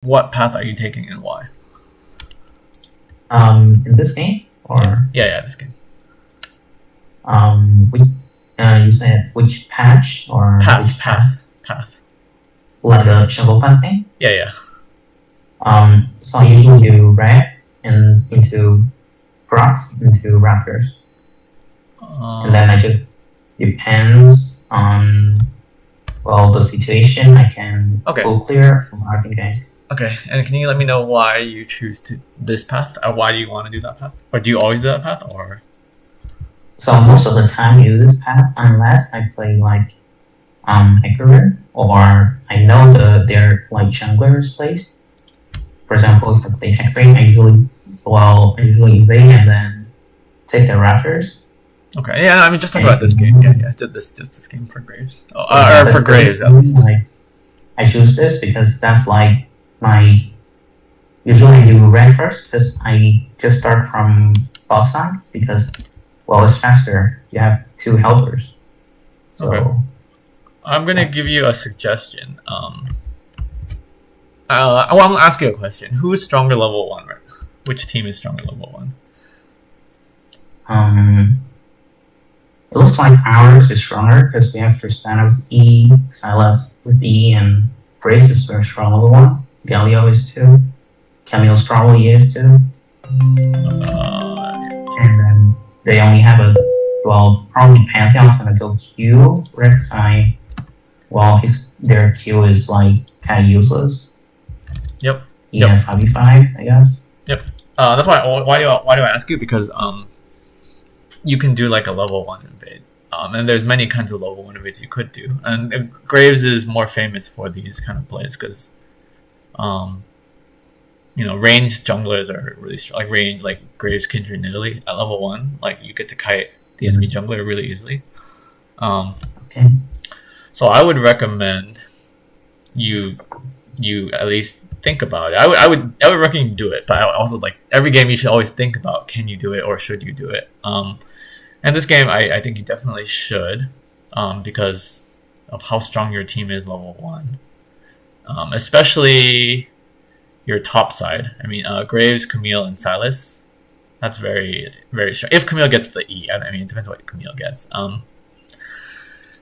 what path are you taking and why? In this game, or yeah, this game. which you said which patch or which Path. like the jungle path thing? Yeah. So I usually do red and into crocs into raptors, and then I just depends on the situation. I can full clear or I can gank. Okay, and can you let me know why you choose this path? Or why do you want to do that path? Or do you always do that path? Or so most of the time I do this path unless I play like Hecarim, or I know they're like junglers place. For example, if I play Hecarim, I usually invade and then take the raptors. Okay, yeah, I mean just talk about this game. Yeah, just this game for Graves. Or for Graves at least. Like, I choose this because that's like usually I do red first because I just start from bot side because it's faster. You have two helpers. So I'm gonna give you a suggestion. I'm gonna ask you a question. Who is stronger level 1, right? Which team is stronger level 1? It looks like ours is stronger because we have Tristana with E, Sylas with E, and Grace is very strong level 1. Galio is 2. Camille's probably is 2. And then they only have probably Pantheon's gonna go Q. Rek'Sai, their Q is like kind of useless. Yep. Yeah, 5v5, I guess. Yep. That's why do I ask you? Because you can do like a level 1 invade. And there's many kinds of level 1 invades you could do. And Graves is more famous for these kind of plays because ranged junglers are really strong. Like Graves, Kindred, Nidalee at level 1, like you get to kite the enemy jungler really easily. So I would recommend you at least think about it. I would recommend you do it, but I also like every game you should always think about, can you do it or should you do it? And this game I think you definitely should, because of how strong your team is level 1. Especially your top side. I mean, Graves, Camille, and Sylas. That's very, very strong. If Camille gets the E, I mean, it depends what Camille gets.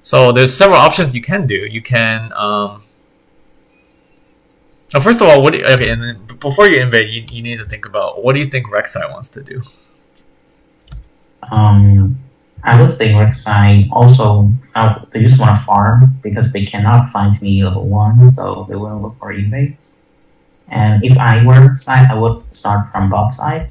So there's several options you can do. You can, first of all, and then before you invade, you need to think about what do you think Rek'Sai wants to do. I would think Rek'Sai also they just want to farm because they cannot find me level 1, so they will look for invades. And if I were Rek'Sai, I would start from bot side.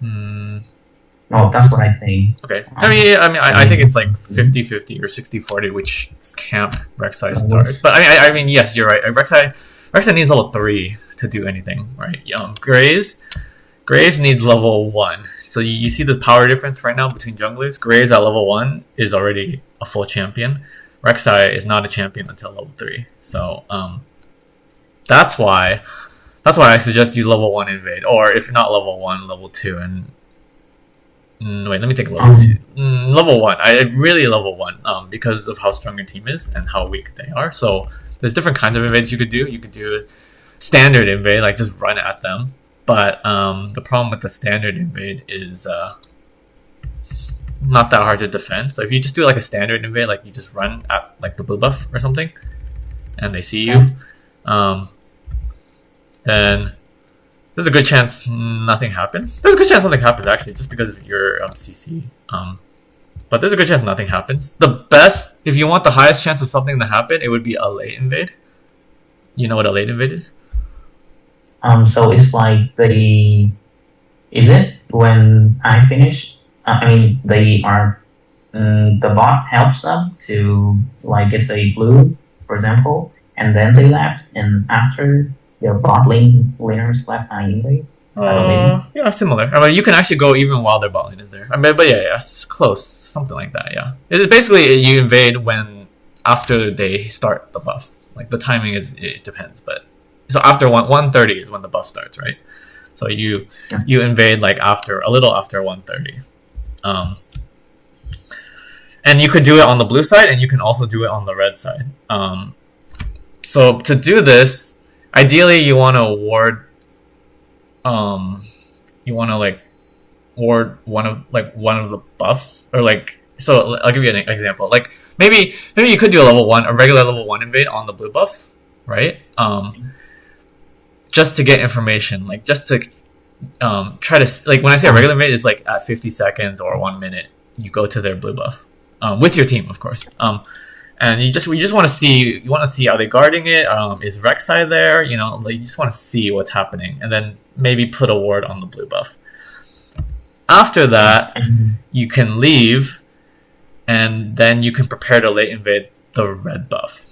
No, that's what I think. Okay. I think it's like 50-50 or 60-40 which camp Rek'Sai starts. But I mean, yes, you're right. Rek'Sai needs level 3 to do anything, right? Graves needs level 1. So you see the power difference right now between junglers. Graves at level 1 is already a full champion. Rek'Sai is not a champion until level 3. So that's why I suggest you level 1 invade, or if not level 1, level 2. And wait, let me take level 2. Level 1. I really level 1 because of how strong your team is and how weak they are. So there's different kinds of invades you could do. You could do standard invade, like just run at them. But the problem with the standard invade is it's not that hard to defend. So if you just do like a standard invade, like you just run at like the blue buff or something, and they see you, then there's a good chance nothing happens. There's a good chance something happens actually, just because of your CC. But there's a good chance nothing happens. The best, if you want the highest chance of something to happen, it would be a late invade. You know what a late invade is? So it's like is it when I finish? I mean, the bot helps them to like get a blue, for example, and then they left, and after their bot laners left, I invade. Yeah, similar. I mean, you can actually go even while their bot lane is there. I mean, but yeah, it's close, something like that. Yeah, it's basically you invade after they start the buff. Like the timing it depends, but. So after 1:30 is when the buff starts, right? So you invade like a little after 1:30, and you could do it on the blue side, and you can also do it on the red side. So to do this, ideally you want to award, you want to like award one of the buffs, or like, so I'll give you an example. Like maybe you could do a regular level 1 invade on the blue buff, right? Just to get information, like just to try to, like when I say a regular invade, it's like at 50 seconds or 1 minute you go to their blue buff with your team, of course. And you just want to see, are they guarding it? Is Rek'Sai there? You know, like you just want to see what's happening, and then maybe put a ward on the blue buff. After that, you can leave, and then you can prepare to late invade the red buff.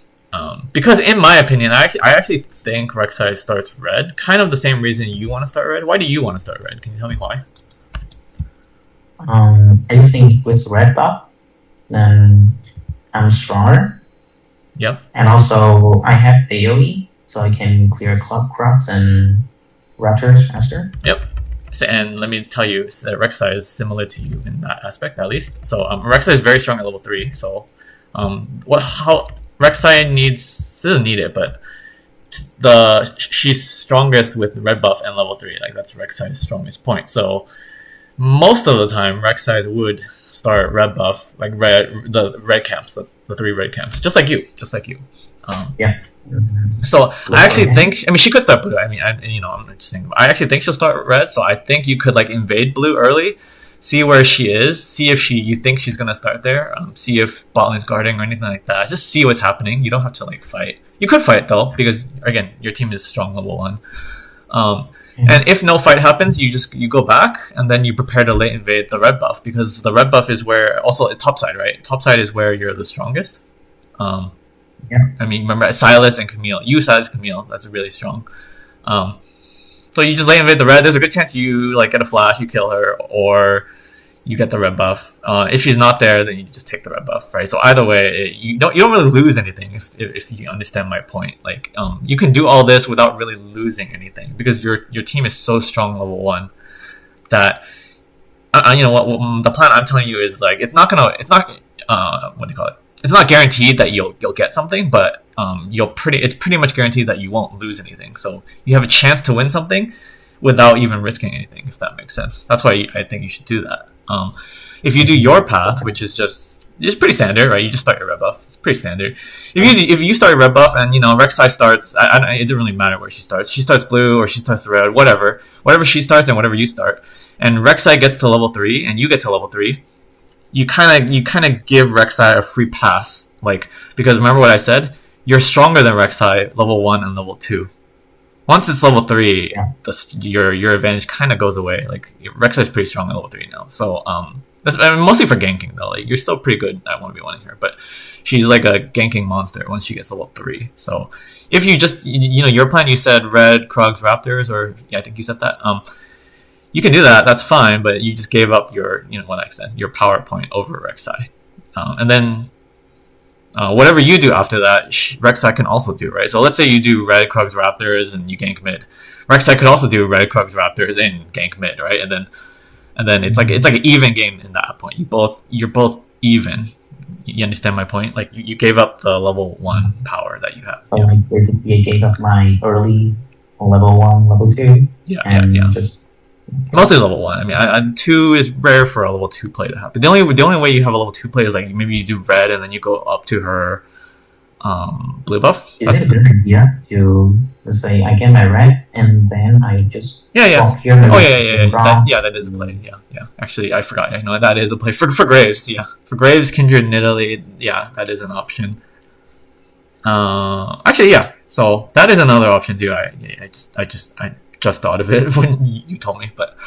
Because in my opinion, I actually think Rek'Sai starts red, kind of the same reason you want to start red. Why do you want to start red? Can you tell me why? I just think with red buff, then I'm stronger. Yep. And also, I have AoE, so I can clear Club Crocs and Raptors faster. Yep. So, and let me tell you that Rek'Sai is similar to you in that aspect, at least. So Rek'Sai is very strong at level 3. So how Rek'Sai doesn't need it, but she's strongest with red buff and level 3. Like that's Rek'Sai's strongest point. So most of the time, Rek'Sai would start red buff, like the red camps, the 3 red camps, just like you. Yeah. So I actually think, I mean, she could start blue. I mean, I'm just thinking. I actually think she'll start red. So I think you could like invade blue early, see where she is, see if you think she's gonna start there, see if bot lane's guarding or anything like that. Just see what's happening. You don't have to like fight. You could fight though, because again, your team is strong level 1. And if no fight happens, you go back and then you prepare to late invade the red buff, because the red buff is where also topside, right? Topside is where you're the strongest. Yeah. I mean, remember Silas and Camille. You, Silas, Camille. That's really strong. So you just late invade the red. There's a good chance you like get a flash, you kill her, or you get the red buff. If she's not there, then you just take the red buff, right? So either way, you don't really lose anything if you understand my point. Like you can do all this without really losing anything, because your team is so strong level 1 that you know what the plan I'm telling you is like it's not what do you call it? It's not guaranteed that you'll get something, but it's pretty much guaranteed that you won't lose anything. So you have a chance to win something without even risking anything, if that makes sense. That's why I think you should do that. If you do your path, which is it's pretty standard, right? You just start your red buff. It's pretty standard. If you start your red buff and Rek'Sai starts, it doesn't really matter where she starts. She starts blue or she starts red, whatever she starts and whatever you start. And Rek'Sai gets to level 3 and you get to level 3. You kind of give Rek'Sai a free pass, like, because remember what I said? You're stronger than Rek'Sai level 1 and level 2. Once it's level 3, your advantage kind of goes away. Like Rek'Sai's pretty strong at level 3 now, so that's mostly for ganking though. Like you're still pretty good at 1v1 in here, but she's like a ganking monster once she gets level 3. So if you just your plan, you said red Krugs Raptors, or I think you said that. You can do that. That's fine, but you just gave up your what I said, your power point over Rek'Sai, and then. Whatever you do after that, Rek'Sai can also do, right? So let's say you do red Krugs Raptors and you gank mid. Rek'Sai could also do red Krugs Raptors and gank mid, right? And then it's like an even game in that point. You're both even. You understand my point? Like you gave up the level 1 power that you have. So like basically I gave up my early level 1, level 2. Yeah. Just mostly level 1. I mean, 2 is rare for a level 2 play to happen. The only way you have a level 2 play is like maybe you do red and then you go up to her blue buff. Is it a good idea to say I get my red and then I just walk here? That is a play. Yeah. Actually, I forgot. I know that is a play for Graves. Yeah, for Graves, Kindred, Nidalee. Yeah, that is an option. Actually, yeah. So that is another option too. I just thought of it when you told me, but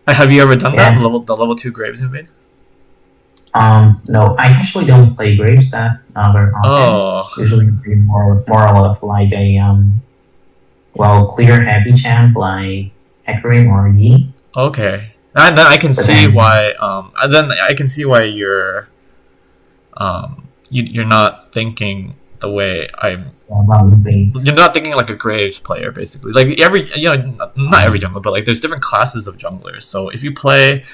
have you ever done that? The level 2 Graves invade? No, I actually don't play Graves that very often. Usually play more of like a clear heavy champ like Hecarim or Yi. Okay, then I can see why. Then I can see why you're not thinking the way I'm. You're not thinking like a Graves player, basically. Like not every jungler, but like there's different classes of junglers. So if you play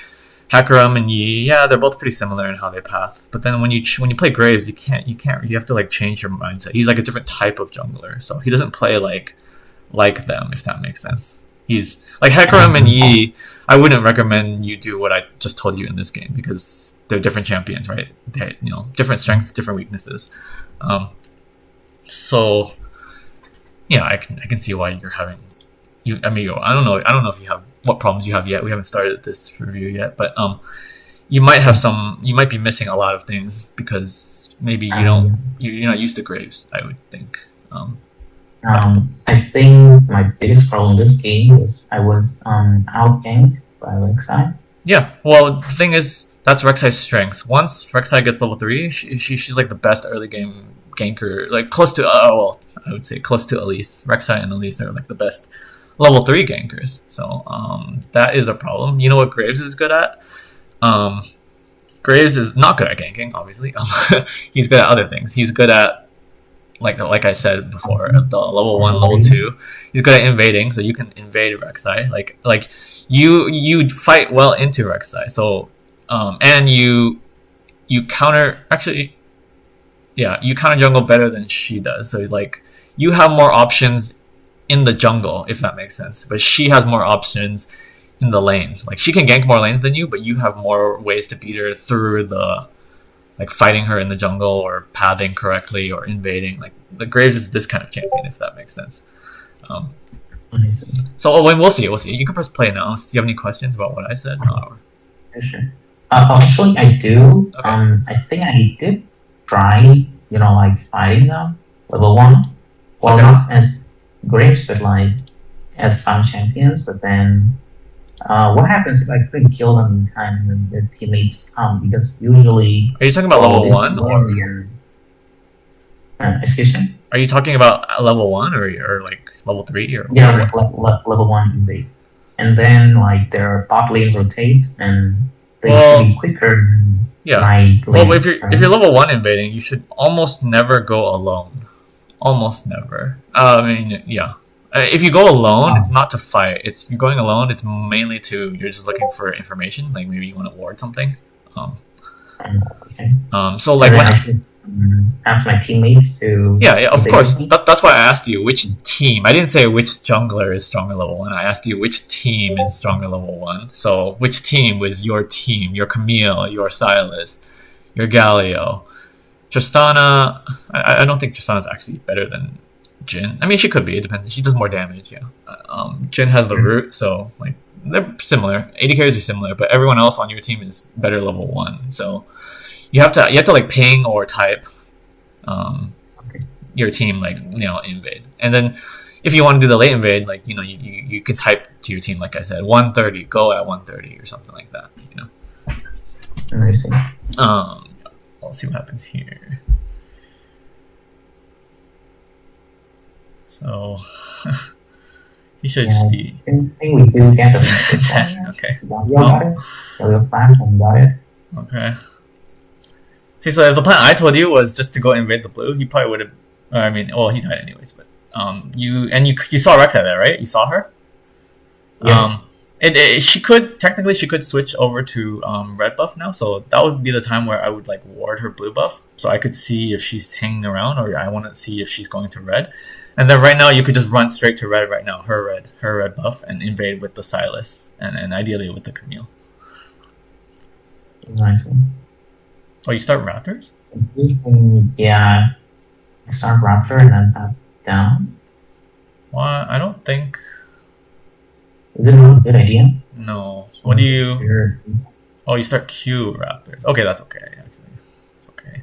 Hecarim and Yi, yeah, they're both pretty similar in how they path. But then when you play Graves, you have to like change your mindset. He's like a different type of jungler, so he doesn't play like them, if that makes sense. He's like Hecarim and Yi. I wouldn't recommend you do what I just told you in this game because they're different champions, right? They different strengths, different weaknesses. So yeah, I can see why you're having I don't know if you have what problems you have yet. We haven't started this review yet, but you might be missing a lot of things because maybe you're not used to Graves, I would think. I think my biggest problem this game is I was outganked by Rek'Sai. Yeah, well, the thing is, that's Rek'Sai's strengths. Once Rek'Sai gets level 3, she's like the best early game ganker, like close to, I would say close to Elise. Rek'Sai and Elise are like the best level 3 gankers. So that is a problem. You know what Graves is good at? Graves is not good at ganking, obviously. He's good at other things. He's good at, like I said before, the level 1, level 2. He's good at invading, so you can invade Rek'Sai. Like you fight well into Rek'Sai. So and you counter, actually, yeah, you counter jungle better than she does. So like you have more options in the jungle, if that makes sense. But she has more options in the lanes. Like she can gank more lanes than you, but you have more ways to beat her through the like fighting her in the jungle or pathing correctly or invading. Like the Graves is this kind of champion, if that makes sense. So when we'll see. You can press play now. Do you have any questions about what I said? Sure. Actually, I do. Okay. I think I did try, like fighting them level 1. Well, Okay. not as Graves, but like as some champions. But then, what happens if I couldn't kill them in time when their teammates come? Because usually, Are you talking about level 1? Or excuse me. are you talking about level 1 or like level 3 or Yeah, what? level 1 invade. And then like their bot lane rotates and they Well, should be quicker than Yeah. my Well, lane. if you're level 1 invading, you should almost never go alone. Almost never. Yeah. If you go alone, it's not to fight. If you're going alone, it's mainly you're just looking for information. Like maybe you want to ward something. Okay. So like And then when I should ask my teammates to. yeah, of invade course. me. That's why I asked you which team. I didn't say which jungler is stronger level 1. I asked you which team is stronger level 1. So which team was your team? Your Camille, your Silas, your Galio. Tristana, I don't think Tristana's actually better than Jhin. I mean, she could be. It depends. She does more damage, yeah. Jhin has the root, so like they're similar. AD carries are similar, but everyone else on your team is better level 1. So you have to like ping or type your team, like invade. And then if you want to do the late invade, like you can type to your team, like I said, 130, go at 130 or something like that. Amazing. Let's see what happens here. So he should just be I think we do get them. 10. Okay. Galio got it. Galio flash and got it. Okay. See, so if the plan I told you was just to go invade the blue, he probably would have. I mean, well, he died anyways. But you saw Rek'Sai there, right? You saw her. Yeah. She could switch over to red buff now, so that would be the time where I would like ward her blue buff, so I could see if she's hanging around, or I want to see if she's going to red. And then right now you could just run straight to red right now, her red buff, and invade with the Silas, and ideally with the Camille. Nice. Oh, you start Raptors? Yeah. I start Raptor and then pass down. Well, I don't think. Is it not a good idea? No. What do you? Sure. Oh, you start Q Raptors. Okay, that's okay. Actually, it's okay.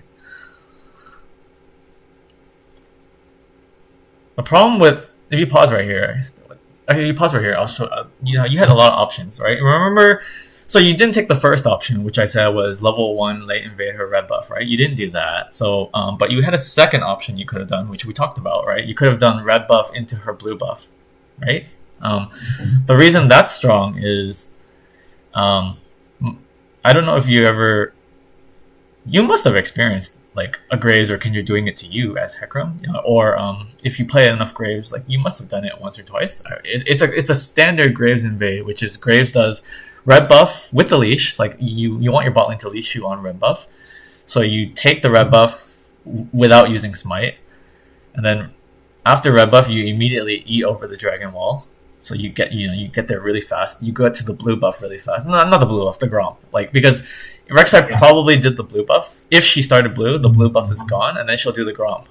The problem with if you pause right here, I'll show. You had a lot of options, right? Remember, so you didn't take the first option, which I said was level 1 late invade her red buff, right? You didn't do that. So, but you had a second option you could have done, which we talked about, right? You could have done red buff into her blue buff, right? The reason that's strong is, I don't know if you must have experienced like a Graves or Kindred doing it to you as Hecarim, or if you play enough Graves, like you must have done it once or twice. It's a standard Graves invade, which is Graves does red buff with the leash. Like you want your bot lane to leash you on red buff, so you take the red buff without using smite, and then after red buff you immediately eat over the dragon wall. So you get there really fast. You go to the blue buff really fast. No, not the blue buff, the Gromp. Like because Rek'Sai probably did the blue buff. If she started blue, the blue buff is gone, and then she'll do the Gromp.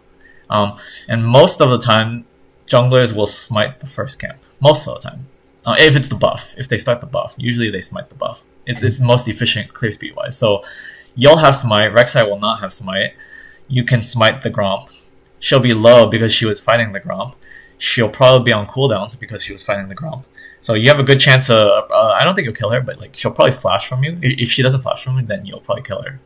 And most of the time, junglers will smite the first camp. Most of the time, if it's the buff, if they start the buff, usually they smite the buff. It's most efficient clear speed wise. So you'll have smite. Rek'Sai will not have smite. You can smite the Gromp. She'll be low because she was fighting the Gromp. She'll probably be on cooldowns because she was fighting the Gromp. So you have a good chance of, I don't think you'll kill her, but like she'll probably flash from you. If she doesn't flash from you, then you'll probably kill her.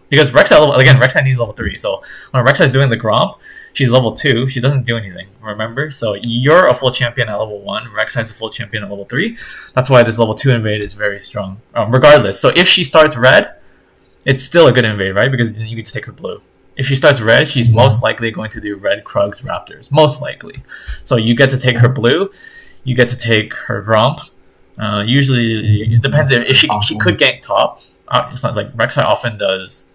Because Rek'Sai needs level 3. So when Rek'Sai's doing the Gromp, she's level 2. She doesn't do anything, remember? So you're a full champion at level 1. Rek'Sai's a full champion at level 3. That's why this level 2 invade is very strong. Regardless. So if she starts red, it's still a good invade, right? Because then you can just take her blue. If she starts red, she's most likely going to do red Krugs Raptors. Most likely. So you get to take her blue. You get to take her Gromp. Usually, it depends if she could gank top. It's not like Rek'Sai often does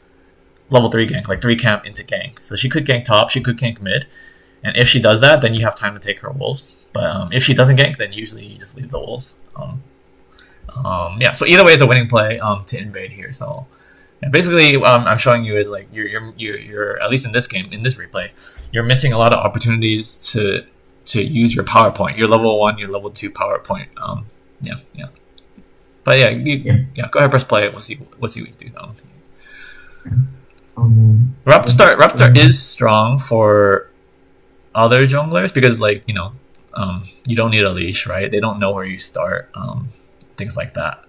level 3 gank, like 3 camp into gank. So she could gank top, she could gank mid. And if she does that, then you have time to take her wolves. But if she doesn't gank, then usually you just leave the wolves. Yeah, so either way, it's a winning play to invade here. So yeah, basically, I'm showing you is like you're at least in this game, in this replay, you're missing a lot of opportunities to use your PowerPoint, your level 1, your level 2 PowerPoint. Yeah. But yeah, go ahead, press play. We'll see what you do. Raptor is strong for other junglers because you don't need a leash, right? They don't know where you start, things like that.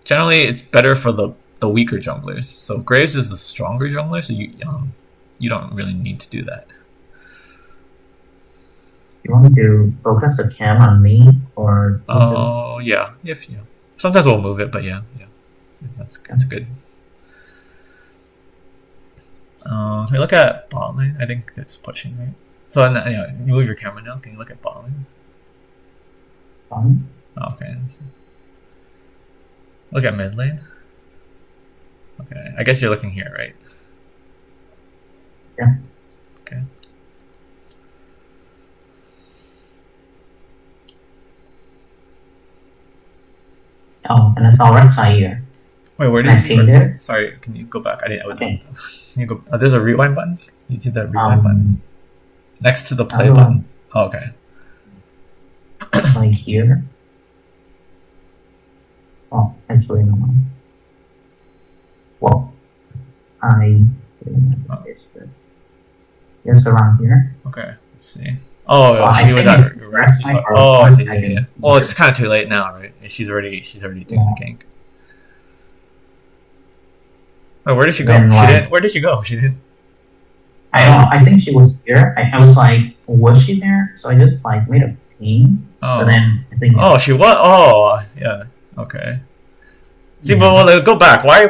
Generally, it's better for the weaker junglers. So Graves is the stronger jungler, so you don't really need to do that. You want me to focus the cam on me or? Oh yeah. Sometimes we'll move it, but yeah, that's good. Can we look at bot lane? I think it's pushing, right? So anyway, you move your camera now. Can you look at bot lane? Okay. Look at mid lane. Okay, I guess you're looking here, right? Yeah. Okay. Oh, and it's all right side here. Wait, where did you see Rek'Sai? Sorry, can you go back? I wasn't. Can you go? There's a rewind button. You see that rewind button next to the play button. Oh, okay. Like here. Oh, actually no. Well, it's around here. Okay, let's see. Oh, she was at. Oh, I see. Yeah. Well, it's kind of too late now, right? She's already doing the gank. Oh, where did she go? Where did she go? She didn't. I don't know. I think she was here. I was like, was she there? So I just like made a ping. Oh. But then I think. Oh, she was. Oh, yeah. Okay. See, but go back. Why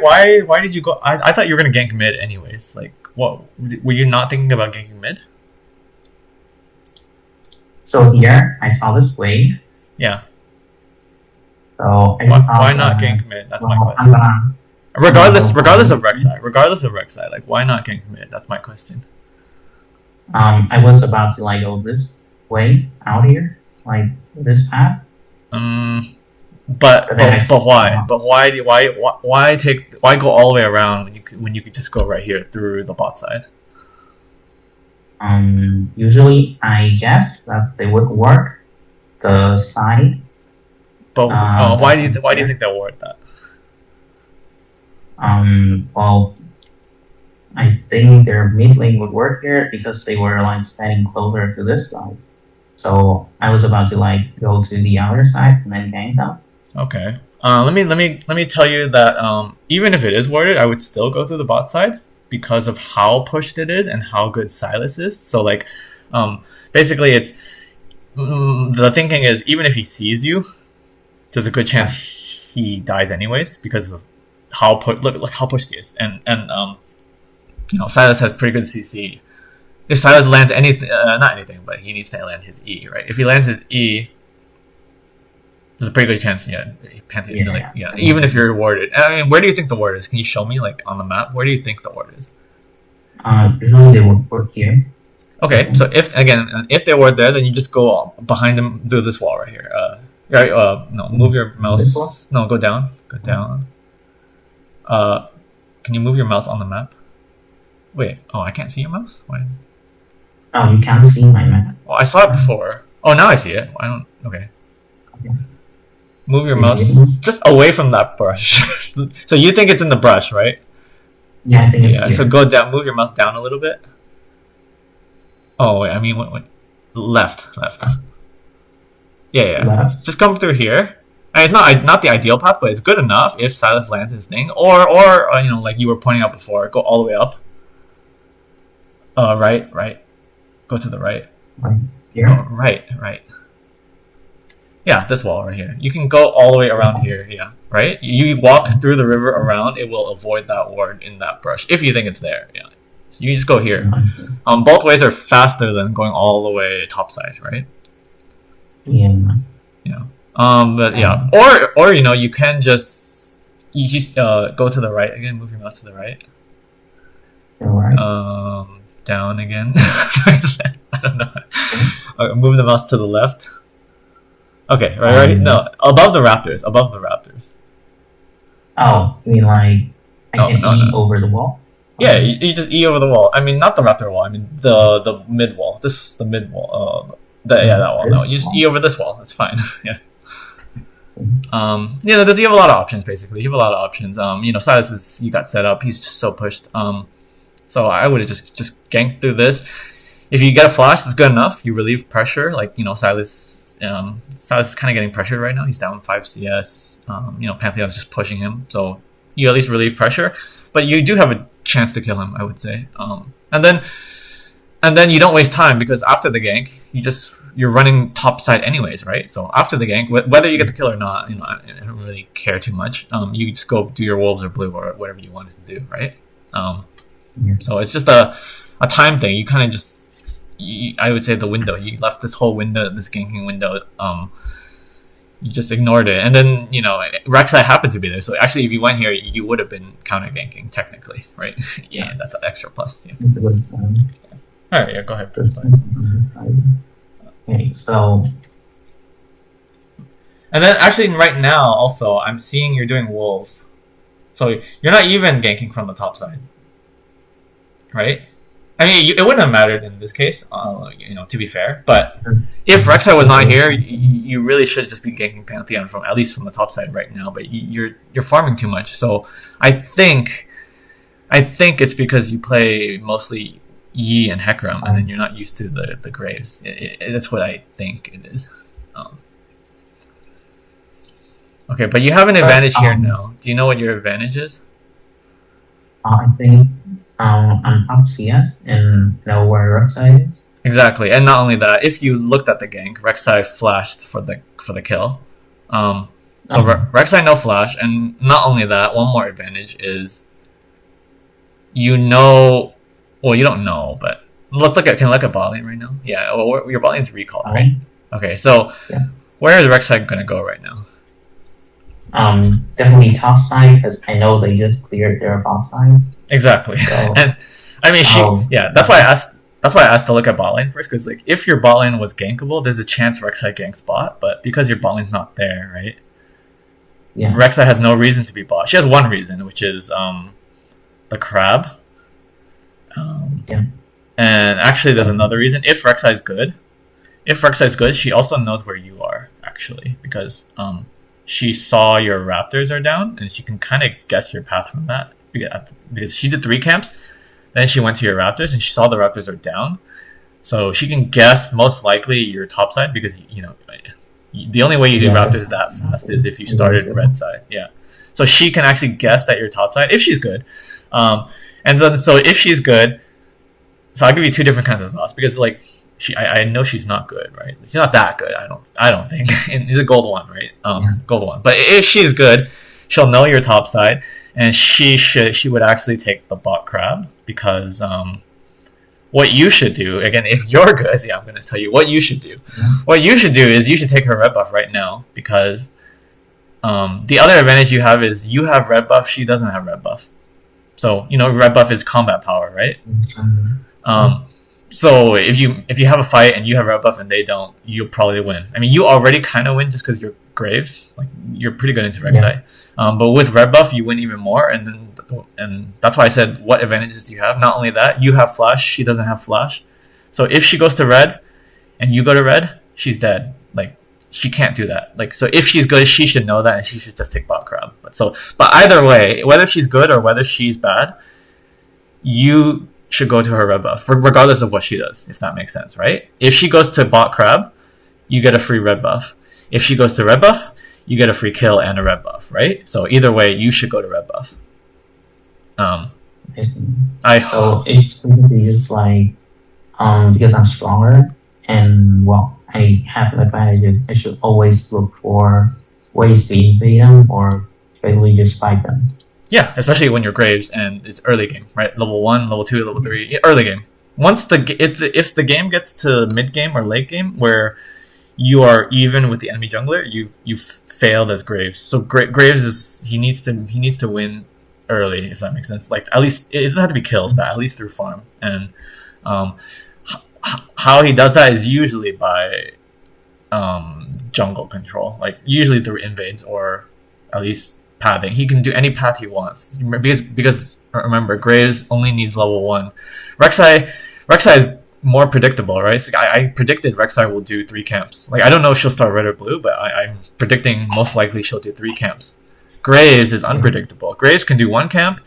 did you go? I thought you were gonna gank mid anyways. Like, what? Were you not thinking about ganking mid? So here, I saw this wave. Yeah. So why not gank mid? That's my question. Regardless of Rek'Sai, like why not gank mid? That's my question. I was about to like go this way out here, like this path. But why? But why go all the way around when you could just go right here through the bot side? Usually I guess that they would work the side. But why do you think they'll work that? Well, I think their mid lane would work here because they were like standing closer to this side. So I was about to like go to the other side and then gank them. Okay. Let me tell you that even if it is warded, I would still go through the bot side because of how pushed it is and how good Sylas is. So like, basically, it's the thinking is even if he sees you, there's a good chance he dies anyways because of how look how pushed he is, and Sylas has pretty good CC. If Sylas lands anything, not anything, but he needs to land his E, right? If he lands his E, There's a pretty good chance, yeah. Pantheon, Yeah. like, yeah. Even if you're warded. I mean, where do you think the ward is? Can you show me, like, on the map? Where do you think the ward is? Usually they would work here. Okay, so if they were there, then you just go behind them, do this wall right here. Right, no, move your This wall? mouse. No, go down. Go down. Can you move your mouse on the map? Wait, oh, I can't see your mouse? Why? Oh, you can't see my map. Well, I saw it before. Oh, now I see it. I don't, okay. Okay. Move your Is mouse just away from that brush. So you think it's in the brush, right? Yeah, I think it's Yeah, here. so go down, move your mouse down a little bit. Oh, wait, I mean, wait. Left. Yeah. Left. Just come through here. And it's not the ideal path, but it's good enough if Silas lands his thing. Or you know, like you were pointing out before, go all the way up. Right. Go to the right. Right here. Oh, right. Yeah, this wall right here. You can go all the way around here, yeah. Right? You walk through the river around, it will avoid that ward in that brush, if you think it's there, yeah. So you just go here. I see. Both ways are faster than going all the way topside, right? Yeah. But yeah. Or you know, you can just go to the right again, move your mouse to the right. Alright. Down again. I don't know. Move the mouse to the left. Okay, right. No, above the raptors. Oh, you mean like I can No. over the wall? Yeah, you just E over the wall. I mean, not the raptor wall. I mean the mid wall. This is the mid wall. That wall. No, you just E over this wall. That's fine. Yeah. You know, you have a lot of options. Basically, you have a lot of options. You know, Silas you got set up. He's just so pushed. So I would have just ganked through this. If you get a flash, that's good enough. You relieve pressure. Like, you know, Silas is kind of getting pressured right now. He's down 5 CS. You know, Pantheon's just pushing him. So you at least relieve pressure. But you do have a chance to kill him, I would say. And then you don't waste time, because after the gank, you're running top side anyways, right? So after the gank, whether you get the kill or not, you know, I don't really care too much. You just go do your wolves or blue or whatever you wanted to do, right? So it's just a time thing. You kind of just, I would say the window. You left this whole window, this ganking window. You just ignored it, and then, you know, Rek'Sai happened to be there. So actually, if you went here, you would have been counter ganking technically, right? Yeah, that's an extra plus. Yeah. All right, yeah, go ahead. Okay, so. And then actually, right now, also, I'm seeing you're doing wolves, so you're not even ganking from the top side, right? I mean, it wouldn't have mattered in this case, you know, to be fair. But if Rek'Sai was not here, you really should just be ganking Pantheon from, at least from the top side right now. But you're farming too much. So I think it's because you play mostly Yi and Hecarim, and then you're not used to the Graves. That's what I think it is. Okay, but you have an advantage here now. Do you know what your advantage is? I think I'm up CS and know where Rek'Sai is. Exactly, and not only that, if you looked at the gank, Rek'Sai flashed for the kill. Rek'Sai no flash, and not only that, one more advantage is, you know, well, you don't know, but can I look at bot lane right now? Yeah, well, your bot lane's recall, right? Okay, so where is Rek'Sai gonna go right now? Definitely top side, because I know they just cleared their bot side. Exactly, So, and I mean, that's why I asked. That's why I asked to look at bot lane first, because like if your bot lane was gankable, there's a chance Rek'Sai ganks bot, but because your bot lane's not there, right? Yeah. Rek'Sai has no reason to be bot. She has one reason, which is the crab. And actually, there's another reason. If Rek'Sai's good, she also knows where you are, actually, because she saw your raptors are down, and she can kind of guess your path from that, because she did 3 camps, then she went to your raptors, and she saw the raptors are down, so she can guess most likely your top side, because, you know, the only way you do raptors that fast is if you started red side. Yeah, so she can actually guess that your top side if she's good, and then so if she's good, so I'll give you 2 different kinds of thoughts, because like I know she's not good, right? She's not that good. I don't think. And it's a gold 1, right? Gold 1. But if she's good, she'll know your top side, and she would actually take the bot crab, because what you should do, again, if you're good, yeah, I'm going to tell you what you should do. Yeah. What you should do is you should take her red buff right now, because the other advantage you have is you have red buff, she doesn't have red buff. So, red buff is combat power, right? So if you have a fight and you have red buff and they don't, you'll probably win. I mean, you already kind of win just because you're Graves. Like, you're pretty good into Rek'Sai. But with red buff, you win even more. And that's why I said, what advantages do you have? Not only that, you have flash. She doesn't have flash. So if she goes to red and you go to red, she's dead. Like, she can't do that. Like, so if she's good, she should know that, and she should just take bot crab. But either way, whether she's good or whether she's bad, you should go to her red buff, regardless of what she does, if that makes sense, right? If she goes to bot crab, you get a free red buff. If she goes to red buff, you get a free kill and a red buff, right? So either way, you should go to red buff. I see. So it's basically just like, because I'm stronger and, well, I have advantages, I should always look for ways to invade them or basically just fight them. Yeah, especially when you're Graves and it's early game, right? Level 1, level 2, level 3, early game. If the game gets to mid game or late game where you are even with the enemy jungler, you've failed as Graves. So Graves he needs to win early, if that makes sense. Like, at least it doesn't have to be kills, but at least through farm. And how he does that is usually by jungle control, like usually through invades or at least pathing. He can do any path he wants because remember, Graves only needs level 1. Rek'Sai is more predictable, right? So I predicted Rek'Sai will do 3 camps. Like, I don't know if she'll start red or blue, but I'm predicting most likely she'll do 3 camps. Graves is unpredictable. Graves can do 1 camp,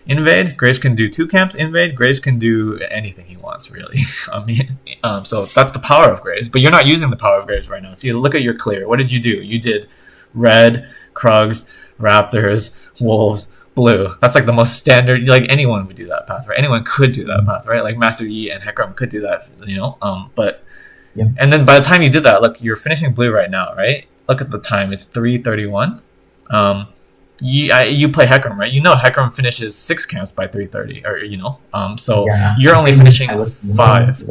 invade. Graves can do 2 camps, invade. Graves can do anything he wants, really. I mean, so that's the power of Graves. But you're not using the power of Graves right now. See, look at your clear. What did you do? You did red, Krugs, Raptors, Wolves, blue. That's like the most standard. Like, anyone would do that path, right? Anyone could do that path, right? Like Master Yi and Hecarim could do that, But and then by the time you did that, look, you're finishing blue right now, right? Look at the time. It's 3:31. You play Hecarim, right? Hecarim finishes 6 camps by 3:30, or so you're only finishing 5.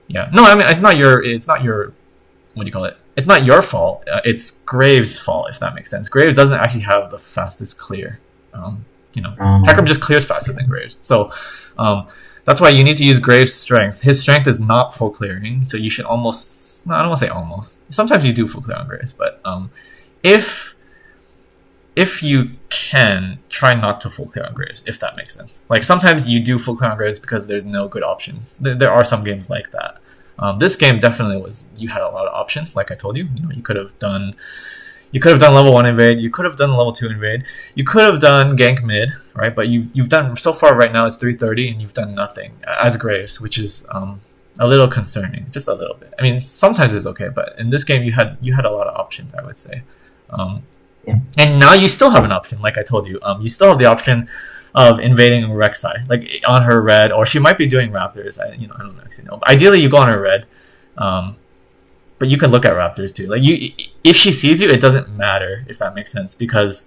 Yeah. No, I mean, it's not your. What do you call it? It's not your fault. It's Graves' fault, if that makes sense. Graves doesn't actually have the fastest clear. Hecarim just clears faster than Graves. So that's why you need to use Graves' strength. His strength is not full clearing, so you should almost... No, I don't want to say almost. Sometimes you do full clear on Graves, but if you can, try not to full clear on Graves, if that makes sense. Like, sometimes you do full clear on Graves because there's no good options. There are some games like that. This game definitely you had a lot of options. Like I told you, you could have done level 1 invade, you could have done level 2 invade, you could have done gank mid, right? But you've done, so far right now it's 3:30 and you've done nothing as Graves, which is a little concerning, just a little bit. I mean, sometimes it's okay, but in this game you had a lot of options, I would say. And now you still have an option, like I told you. You still have the option of invading Rek'Sai, like on her red, or she might be doing Raptors. I don't actually know. But ideally, you go on her red, but you can look at Raptors too. Like, if she sees you, it doesn't matter, if that makes sense, because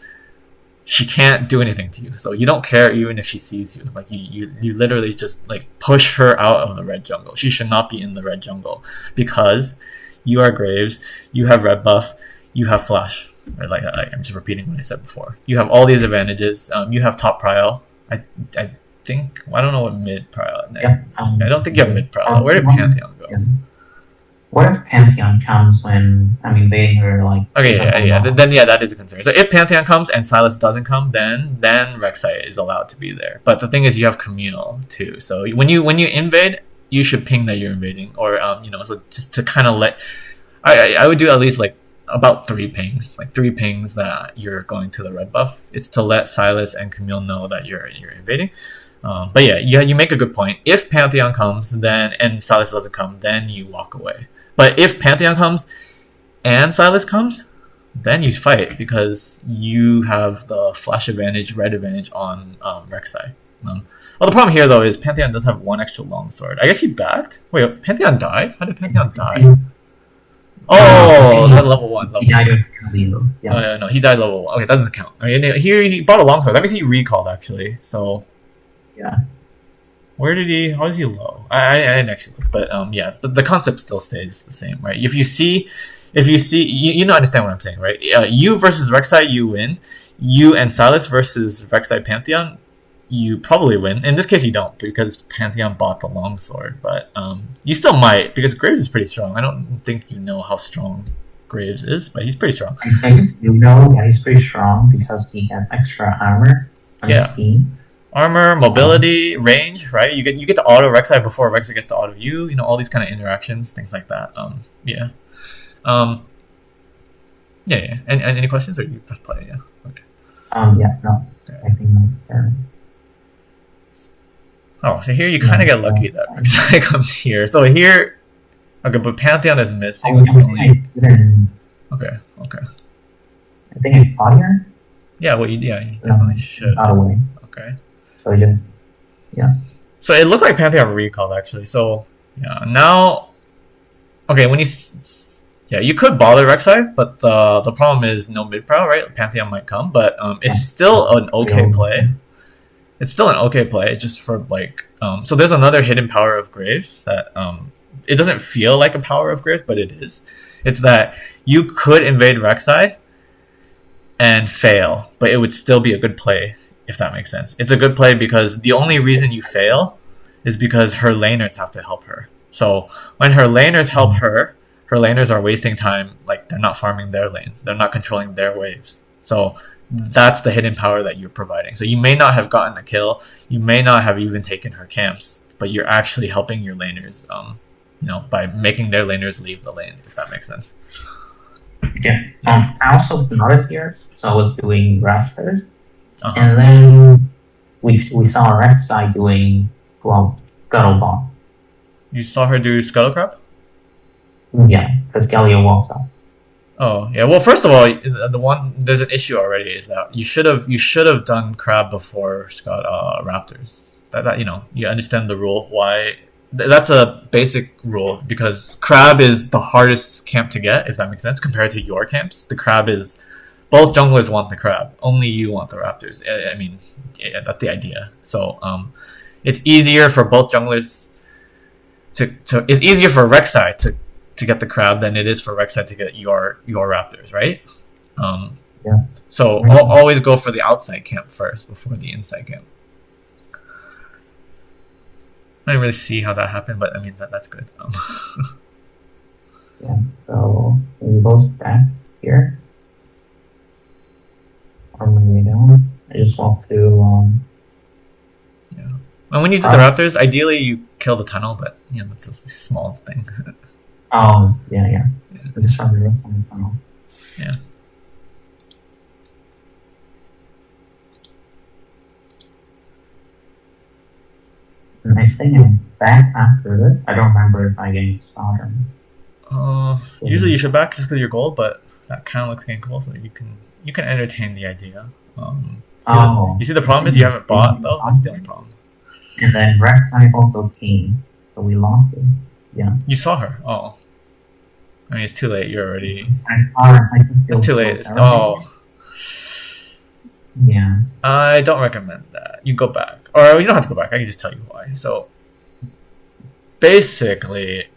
she can't do anything to you. So you don't care even if she sees you. Like, you literally just like push her out of the red jungle. She should not be in the red jungle because you are Graves. You have red buff. You have flash. Or like, I'm just repeating what I said before. You have all these advantages. You have top prio. I think, I don't know what mid prio. I don't think you have mid prio. Where did Pantheon go? Where Pantheon comes when I'm invading her, like... Okay, Then that is a concern. So if Pantheon comes and Sylas doesn't come, then Rek'Sai is allowed to be there. But the thing is, you have Camille too. So when you invade, you should ping that you're invading, or so just to kind of let... I would do at least like about 3 pings, like 3 pings that you're going to the red buff. It's to let Sylas and Camille know that you're invading. But you make a good point. If Pantheon comes, then and Sylas doesn't come, then you walk away. But if Pantheon comes and Sylas comes, then you fight because you have the flash advantage, red advantage on Rek'Sai. Well, the problem here though is Pantheon does have 1 extra longsword. I guess he backed. Wait, Pantheon died? How did Pantheon die? Oh, that level 1. He died with Camille. Yeah. Oh, yeah, no, he died level 1. Okay, that doesn't count. I mean, he bought a longsword. That means he recalled, actually. So, yeah. Where did he? How is he low? I didn't actually look, but yeah, the concept still stays the same, right? If you see, you know, understand what I'm saying, right? You versus Rek'Sai, you win. You and Silas versus Rek'Sai Pantheon, you probably win. In this case, you don't because Pantheon bought the longsword, but you still might because Graves is pretty strong. I don't think you know how strong Graves is, but he's pretty strong. I guess you know that he's pretty strong because he has extra armor on his team. Armor, mobility, range, right? You get to auto Rek'Sai before Rek'Sai gets to auto you. You know, all these kind of interactions, things like that. Yeah. Yeah. And any questions, or you press play? Yeah. Okay. Yeah. No. Okay. I think my turn. Oh, so here you kind of get lucky that Rek'Sai comes here. So here, okay, but Pantheon is missing. Okay. I think I fought here. Yeah. Well, you definitely should. Out of way. Okay. So yeah. So it looked like Pantheon recalled actually. So yeah, now, okay, when you could bother Rek'Sai, but the problem is no mid prow, right? Pantheon might come, but it's still an okay play. It's still an okay play, just for like so there's another hidden power of Graves that it doesn't feel like a power of Graves, but it is. It's that you could invade Rek'Sai and fail, but it would still be a good play. If that makes sense. It's a good play because the only reason you fail is because her laners have to help her. So when her laners help her laners are wasting time, like they're not farming their lane. They're not controlling their waves. So that's the hidden power that you're providing. So you may not have gotten a kill, you may not have even taken her camps, but you're actually helping your laners, by making their laners leave the lane, if that makes sense. Yeah. I also noticed here, so I was doing Raptors. And then we saw Rek'Sai doing Scuttlebot. You saw her do Scuttlecrab? Yeah, because Galio walks up. Oh yeah. Well, first of all, there's an issue already. Is that you should have done Crab before Raptors. That you understand the rule. Why? That's a basic rule because Crab is the hardest camp to get, if that makes sense, compared to your camps. The Crab is. Both junglers want the Crab. Only you want the Raptors. I mean, yeah, that's the idea. So it's easier for both junglers it's easier for Rek'Sai to get the Crab than it is for Rek'Sai to get your Raptors, right? Yeah. So always go for the outside camp first before the inside camp. I didn't really see how that happened, but I mean that's good. Yeah. So we both back here. I just want to yeah. And when you do the Raptors, ideally you kill the tunnel, but that's a small thing. Yeah. I just trying to rip on the tunnel. Yeah. And I think I'm back after this. I don't remember if I gained Saturn. Usually you should back just because you're gold, but that kind of looks gankable, so you can entertain the idea. You see the problem is you haven't bought though. That's the only problem. And then Rek'Sai also came, so we lost it. Yeah. You saw her. Oh. I mean, it's too late. You're already. It's too late. Yeah. I don't recommend that. You go back, or you don't have to go back. I can just tell you why. So, basically,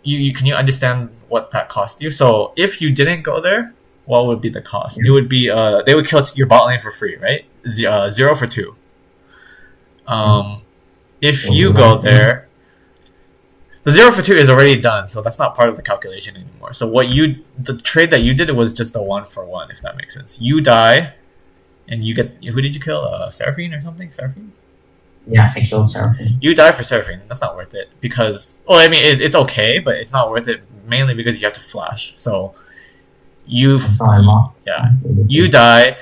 can you understand what that cost you? So, if you didn't go there, what would be the cost? It would be they would kill your bot lane for free, right? 0 for 2. If you go there, the 0 for 2 is already done, so that's not part of the calculation anymore. So the trade that you did was just a 1 for 1, if that makes sense. You die, and you get, who did you kill? Seraphine or something? Seraphine? Yeah, I killed Seraphine. You die for Seraphine. That's not worth it because, well, I mean, it's okay, but it's not worth it mainly because you have to flash. So you die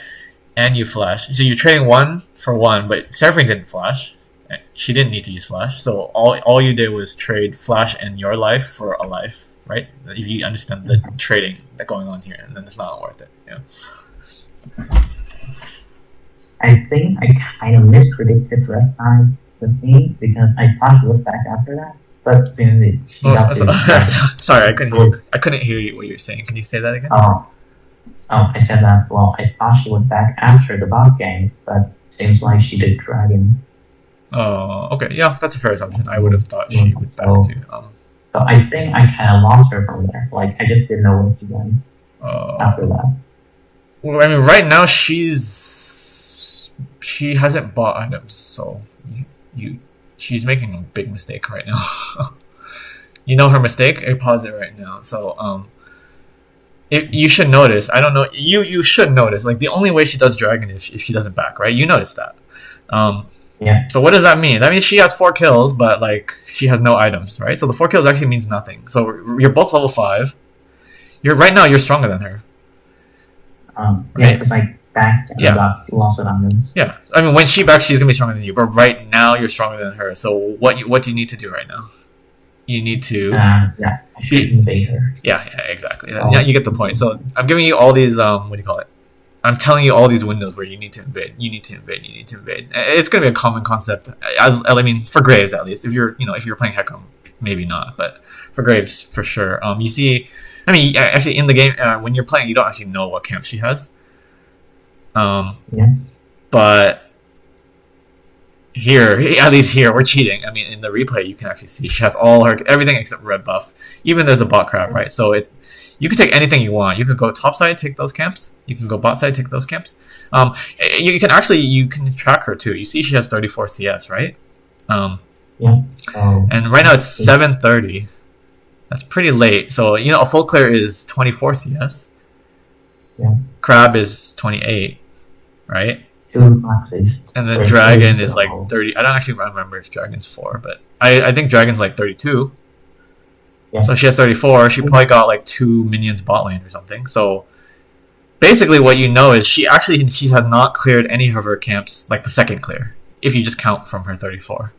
and you flash. So you're trading 1 for 1, but Seraphine didn't flash. She didn't need to use flash. So all you did was trade flash and your life for a life, right? If you understand the trading that's going on here, and then it's not worth it. Yeah. I think I kind of mispredicted Rek'Sai this game because I thought she was back after that. But then sorry, I couldn't hear what you were saying. Can you say that again? I said that. Well, I thought she was back after the bot game, but seems like she did Dragon. Oh, okay. Yeah, that's a fair assumption. I would have thought she would back So, too. so I think I kind of lost her from there. Like I just didn't know what to do after that. Well, I mean, right now she hasn't bought items, so she's making a big mistake right now. You know her mistake? I pause it right now. So you should notice. I don't know. You should notice. Like the only way she does dragon is if she doesn't back, right? You notice that. Yeah. So what does that mean? That means she has 4 kills, but like she has no items, right? So the 4 kills actually means nothing. So you're both level 5. Right now you're stronger than her. Yeah, Right? because I backed and Yeah. got lots of items. Yeah. I mean, when she backs, she's gonna be stronger than you. But right now you're stronger than her. So what do you need to do right now? You need to Yeah, I should invade her. yeah, exactly. Yeah, you get the point. So I'm giving you all these what do you call it? I'm telling you all these windows where you need to invade. You need to invade. You need to invade. It's gonna be a common concept. I mean, for Graves at least. If you're playing Hecam, maybe not, but for Graves for sure. You see, I mean, actually in the game when you're playing, you don't actually know what camp she has. Yeah. But here, at least here, we're cheating. I mean, in the replay, you can actually see she has all her everything except red buff. Even there's a bot crab, right? So you can take anything you want. You can go top side, take those camps. You can go bot side, take those camps. You can track her too. You see, she has 34 CS, right? Yeah. And right now it's 7:30. That's pretty late. So a full clear is 24 CS. Yeah. Crab is 28, right? 2 boxes. And then So dragon it's is like 30. I don't actually remember if dragon's 4, but I think dragon's like 32. Yeah. So she has 34. She probably got like 2 minions bot lane or something. So basically what you know is she has not cleared any of her camps, like the second clear, if you just count from her 34.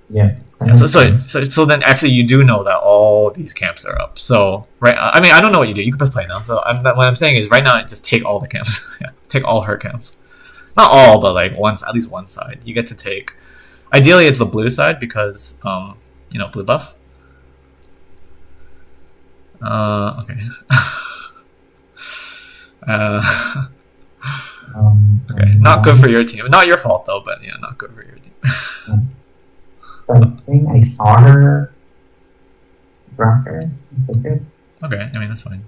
Yeah. Yeah, so then actually you do know that all these camps are up. So right, I mean I don't know what you do. You can just play now. So what I'm saying is right now just take all the camps. Yeah, take all her camps. Not all, but like at least one side. You get to take. Ideally, it's the blue side because blue buff. Okay. Okay, not good for your team. Not your fault though, but yeah, not good for your team. I think I saw her. Rocker. Okay, I mean that's fine.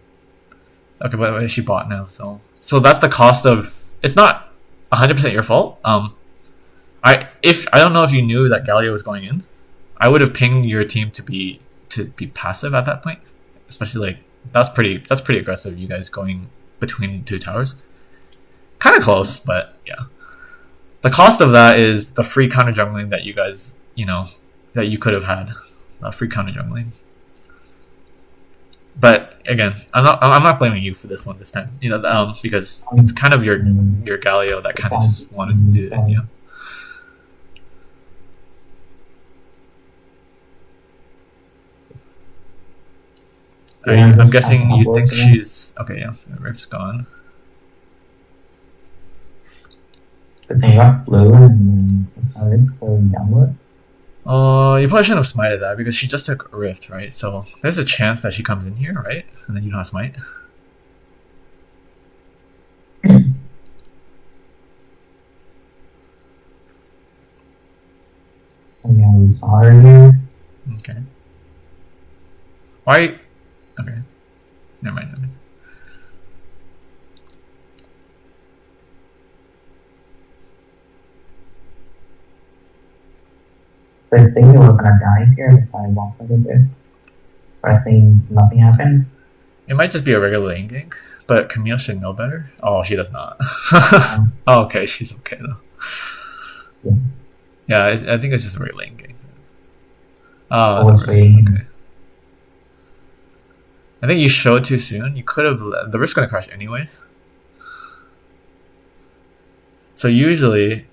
Okay, but she bought now, so that's the cost of. It's not 100% your fault. I don't know if you knew that Galio was going in, I would have pinged your team to be passive at that point, especially like that's pretty aggressive. You guys going between 2 towers, kind of close, but yeah. The cost of that is the free counter jungling that you guys that you could have had, free counter jungling. But again, I'm not blaming you for this one this time. Because it's kind of your Galio that kind of just wanted to do it. Yeah. I'm guessing you think she's okay. Yeah, Rift's gone. But they got blue and going downward. You probably shouldn't have smited that because she just took a Rift, right? So there's a chance that she comes in here, right? And then you don't have smite. Yeah, we saw her here. Okay. Why? Okay. Never mind. So I think we were gonna die here if I walked over there. But I think nothing happened. It might just be a regular lane gank, but Camille should know better. Oh, she does not. Oh, okay, she's okay though. Yeah, I think it's just a regular lane gank. I was waiting. Okay. I think you showed too soon. You could have. The Rift's gonna crash anyways. So usually,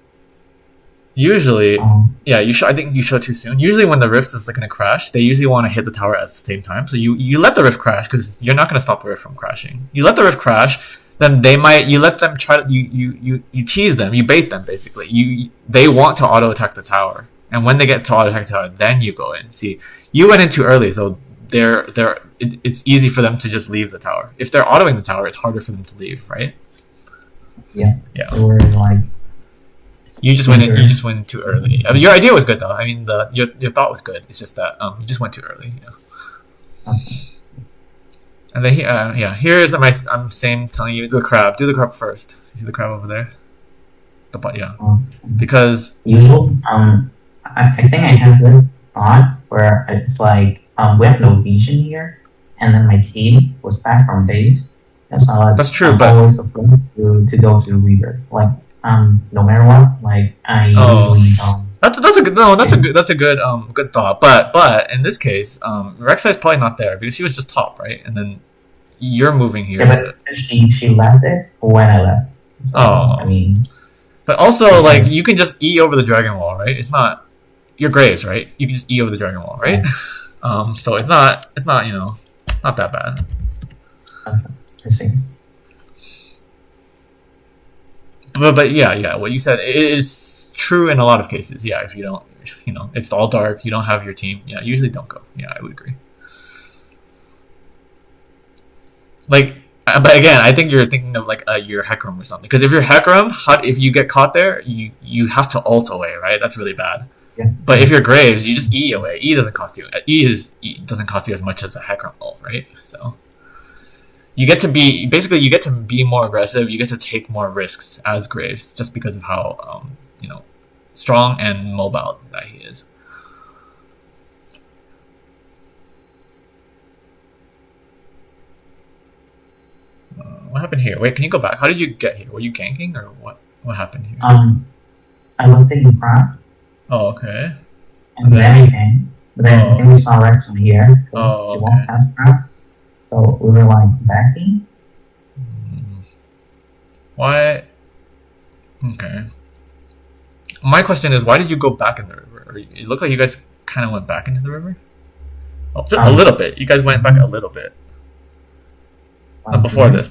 yeah, I think you showed too soon. Usually, when the Rift is gonna crash, they usually want to hit the tower at the same time. So you let the Rift crash because you're not gonna stop the Rift from crashing. You let the Rift crash, then they might. You let them try to. You tease them. You bait them basically. They want to auto attack the tower, and when they get to auto attack the tower, then you go in. See, you went in too early, so it's easy for them to just leave the tower. If they're autoing the tower, it's harder for them to leave, right? Yeah. Yeah. So we're like You just went in. You just went in too early. I mean, your idea was good though. I mean, your thought was good. It's just that you just went too early. Yeah. Okay. And then yeah, here is I'm same telling you the crab. Do the crab first. You see the crab over there? Yeah. Because usually, I think I have this thought where it's like we have no vision here, and then my team was back from base. That's true, I'm but always afraid to go to the river. Like no matter what, like I usually That's a good good thought. But in this case, Rek'Sai is probably not there because she was just top, right? And then you're moving here. Yeah, but she left it when I left. So, I mean, but also like you can just E over the dragon wall, right? It's not your Graves, right? You can just E over the dragon wall, right? Yeah. So it's not not that bad. Okay, I see. But yeah, what you said is true in a lot of cases. Yeah, if you don't, it's all dark. You don't have your team. Yeah, usually don't go. Yeah, I would agree. Like, but again, I think you're thinking of like your Hecarim or something. Because if you're Hecarim, if you get caught there, you have to ult away, right? That's really bad. Yeah. But if you're Graves, you just E away. E doesn't cost you. Doesn't cost you as much as a Hecarim ult, right? So you get to be more aggressive. You get to take more risks as Graves, just because of how strong and mobile that he is. What happened here? Wait, can you go back? How did you get here? Were you ganking or what? What happened here? I was taking crap. Oh, okay. And then I came. But then we saw Rex in here. So she won't pass crap. So we were like backing. Why? Okay. My question is, why did you go back in the river? It looked like you guys kind of went back into the river. Oh, just a little bit. You guys went back a little bit. Before this,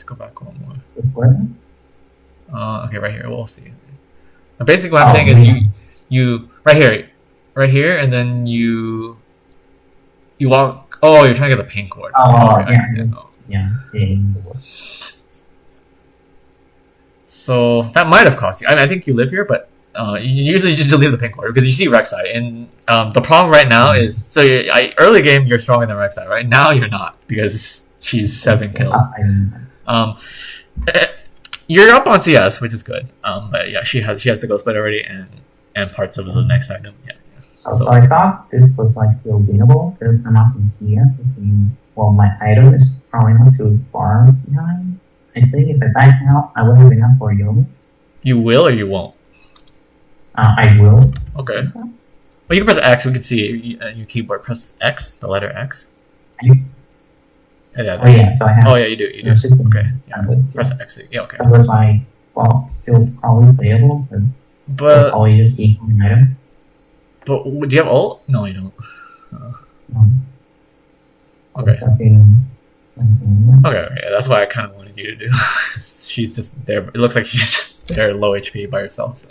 go back one more. Before? Okay, right here. We'll see. Now, basically, what I'm saying is you right here, and then you walk. Oh, you're trying to get the pink ward. Okay, yeah. So that might have cost you. I mean, I think you live here, but you usually just leave the pink ward because you see Rek'Sai, and the problem right now is early game you're stronger than Rek'Sai. Right now you're not because she's 7 kills. You're up on CS, which is good. But yeah, she has the ghost blade already and parts of the next item. Yeah. So I thought this was like still winnable because I'm up in here. Well, my item is probably not too far behind. I think if I back out, I will have enough for you. You will or you won't? I will. Okay. Well, you can press X. We can see your keyboard. Press X, the letter X. So I have. Oh yeah, you do. Okay. Yeah. Press X. Yeah. Okay. That was like, well, still probably playable because all you just equal an item. But do you have ult? No, you don't. Okay. Okay. That's why I kind of wanted you to do. She's just there. It looks like she's just there, low HP by herself. So.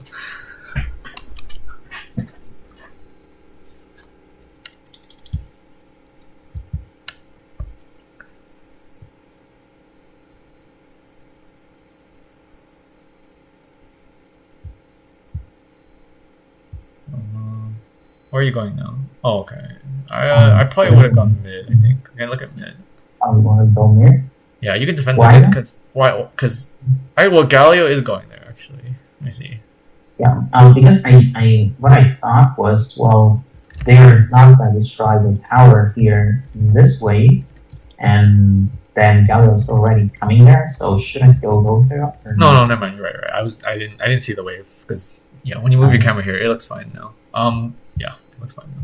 Where are you going now? Oh, okay. I probably would have gone mid. I think. Okay, look at mid. You want to go mid? Yeah, you can defend the mid because Galio is going there actually. Let me see. Yeah. Because what I thought was, well, they're not going to destroy the tower here in this way, and then Galio's already coming there. So should I still go there? Or no, never mind. You're right. I didn't see the wave because when you move your camera here, it looks fine now. Yeah, it looks fine now.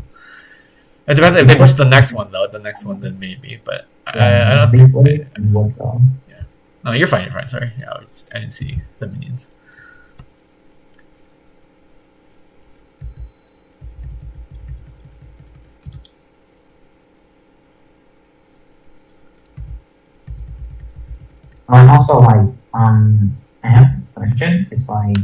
It depends if they push the next one though. The next one then maybe, but I don't think. Yeah. No, you're fine. You're fine. Sorry. Yeah, I didn't see the minions. Also, like, I have this question. It's like,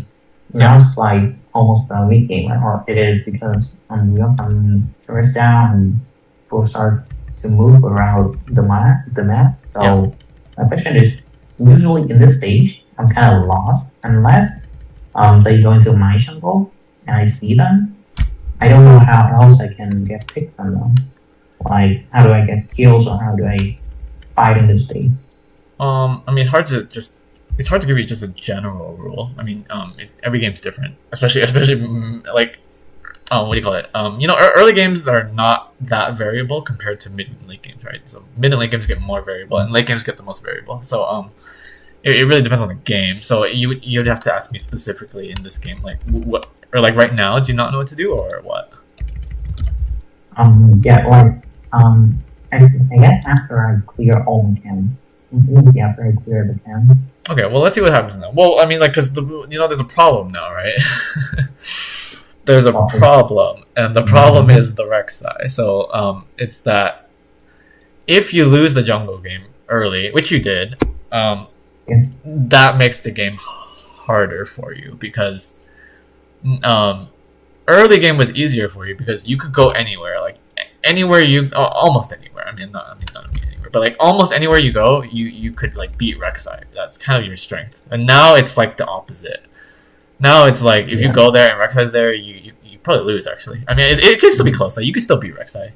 now it's like almost a week game, or it is because we got some tourists down and people start to move around the map. So my question is, usually in this stage, I'm kind of lost unless they go into my jungle and I see them. I don't know how else I can get picks on them. Like, how do I get kills or how do I fight in this state? I mean, it's hard to give you just a general rule. I mean, every game's different, especially like, what do you call it? Early games are not that variable compared to mid and late games, right? So mid and late games get more variable, and late games get the most variable. So it really depends on the game. So you'd have to ask me specifically in this game, like what, or like right now, do you not know what to do or what? Yeah, like I guess after I clear all the cam, maybe after I clear the cam. Okay, well, let's see what happens now. Well, I mean, like, because there's a problem now, right? There's a problem, and the problem is the Rek'Sai. So it's that if you lose the jungle game early, which you did, that makes the game harder for you because early game was easier for you because you could go anywhere, like anywhere almost anywhere. I mean, not anywhere, but like almost anywhere you go, you could like beat Rek'Sai. That's kind of your strength. And now it's like the opposite. Now it's like if you go there and Rek'Sai's there, you probably lose. Actually, I mean, it can still be close. Like you can still beat Rek'Sai,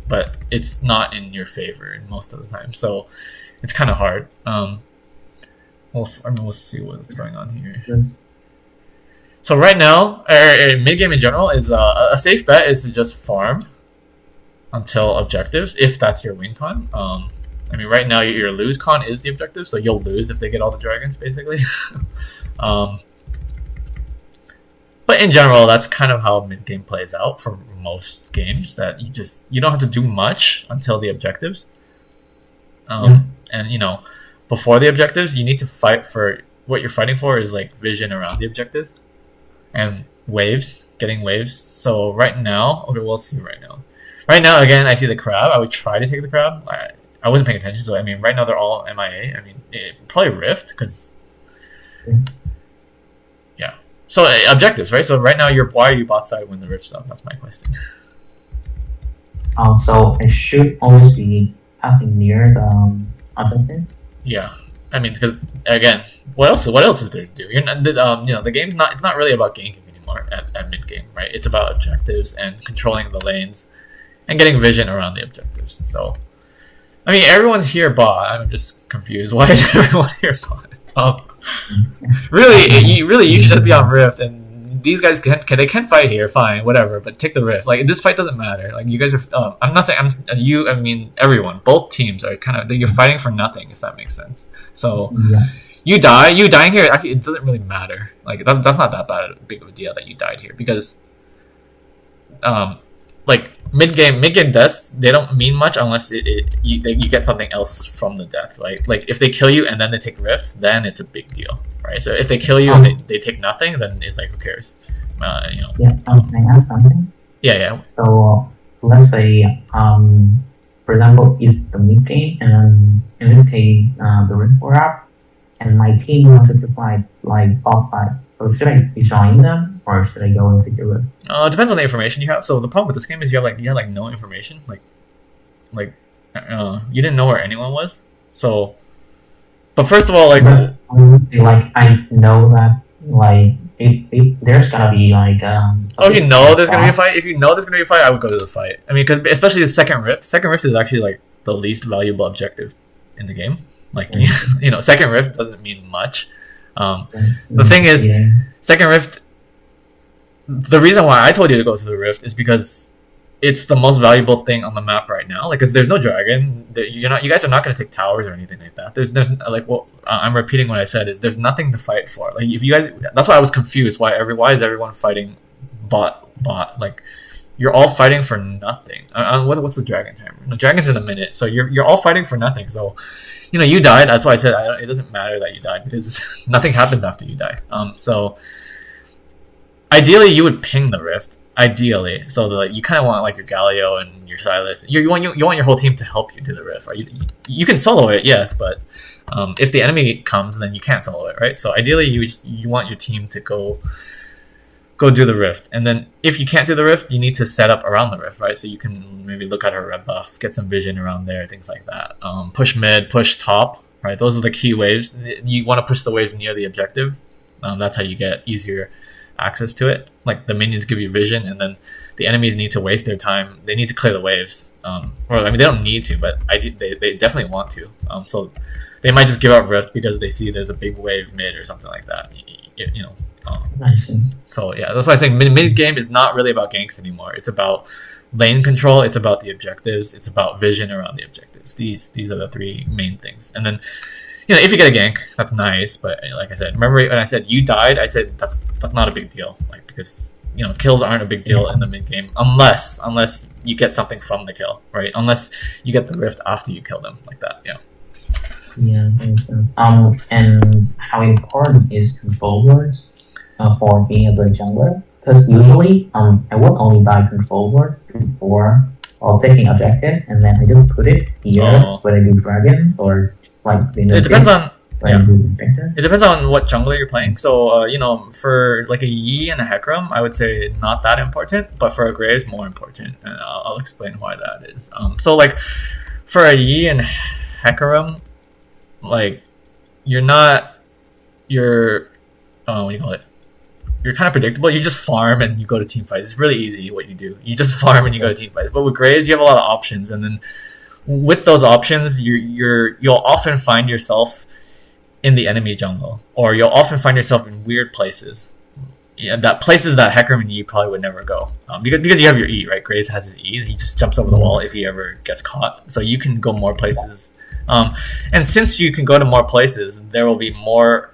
but it's not in your favor most of the time. So it's kind of hard. We'll see what's going on here. Yes. So right now, mid game in general is a safe bet is to just farm until objectives, if that's your win con. I mean, right now your lose con is the objective, so you'll lose if they get all the dragons, basically. But in general, that's kind of how mid game plays out for most games. That you don't have to do much until the objectives. And before the objectives, you need to fight for what you're fighting for is like vision around the objectives and waves, getting waves. So right now, okay, we'll see right now. Right now, again, I see the crab. I would try to take the crab. I wasn't paying attention, so I mean, right now they're all MIA. I mean, probably Rift, because... Yeah. So, objectives, right? So right now, why are you bot side when the Rift's up? That's my question. So it should always be passing near the objective? Yeah. I mean, because, again, what else is there to do? You're not, the game's not... It's not really about ganking anymore at mid-game, right? It's about objectives and controlling the lanes and getting vision around the objectives. So, I mean, everyone's here bot. I'm just confused. Why is everyone here bot? Really, you should just be on Rift, and these guys can fight here, fine, whatever. But take the Rift. Like this fight doesn't matter. Like you guys are. I'm not saying I mean everyone. Both teams are you're fighting for nothing, if that makes sense. So you dying here. Actually, it doesn't really matter. Like that's not that big of a deal that you died here because like mid game deaths, they don't mean much unless you get something else from the death, right? Like if they kill you and then they take Rift, then it's a big deal, right? So if they kill you and they take nothing, then it's like who cares, Yeah, can I add something? Yeah. So let's say, for example, it's the mid game, and in this case, the Rift were up, and my team wanted to fight like bot fight. So should I join them or should I go into the Rift? It depends on the information you have. So the problem with this game is you have no information. Like you didn't know where anyone was. So, but first of all, like I know that like there's gotta be like if you know there's gonna be a fight. If you know there's gonna be a fight, I would go to the fight. I mean, because especially the second Rift. Second Rift is actually like the least valuable objective in the game. Like second Rift doesn't mean much. The thing is, second Rift, the reason why I told you to go to the Rift is because it's the most valuable thing on the map right now. Like, cause there's no dragon. You guys are not going to take towers or anything like that. There's like, well, I'm repeating what I said is there's nothing to fight for. Like, if you guys, that's why I was confused. Why is everyone fighting bot? Like, you're all fighting for nothing. What's the dragon timer? No, dragon's in a minute, so you're all fighting for nothing. So, you died. That's why I said it doesn't matter that you died because nothing happens after you die. So, ideally, you would ping the Rift. Ideally, so you kind of want like your Galio and your Sylas. You want your whole team to help you do the Rift, right? You can solo it, yes, but if the enemy comes, then you can't solo it, right? So ideally, you want your team to go do the Rift, and then if you can't do the Rift, you need to set up around the Rift, right? So you can maybe look at her red buff, get some vision around there, things like that. Push mid, push top, right? Those are the key waves. You want to push the waves near the objective. That's how you get easier access to it. Like the minions give you vision, and then the enemies need to waste their time. They need to clear the waves. Or I mean, they don't need to, but they definitely want to. So they might just give out Rift because they see there's a big wave mid or something like that. You know. I see. So yeah, that's why I say mid game is not really about ganks anymore. It's about lane control. It's about the objectives. It's about vision around the objectives. These are the three main things. And then, you know, if you get a gank, that's nice. But like I said, remember when I said you died? I said that's not a big deal. Like because you know kills aren't a big deal in the mid game unless you get something from the kill, right? Unless you get the rift after you kill them, like that. Yeah. Yeah, that makes sense. And how important is control words for being a good jungler? Because usually, I would only buy control word before picking objective, and then I just put it here when I do dragon or like. It depends on. Yeah. It depends on what jungler you're playing. So you know, for like a Yi and a Hecarim, I would say not that important, but for a Graves more important, and I'll explain why that is. So like for a Yi and Hecarim, like you're what do you call it? You're kind of predictable. You just farm and you go to team fights. It's really easy what you do. You just farm and you go to team fights. But with Graves, you have a lot of options, and then with those options, you'll often find yourself in the enemy jungle, or you'll often find yourself in weird places. Yeah, places that Hecarim and Yi probably would never go because you have your E, right? Graves has his E. He just jumps over the wall if he ever gets caught. So you can go more places. And since you can go to more places, there will be more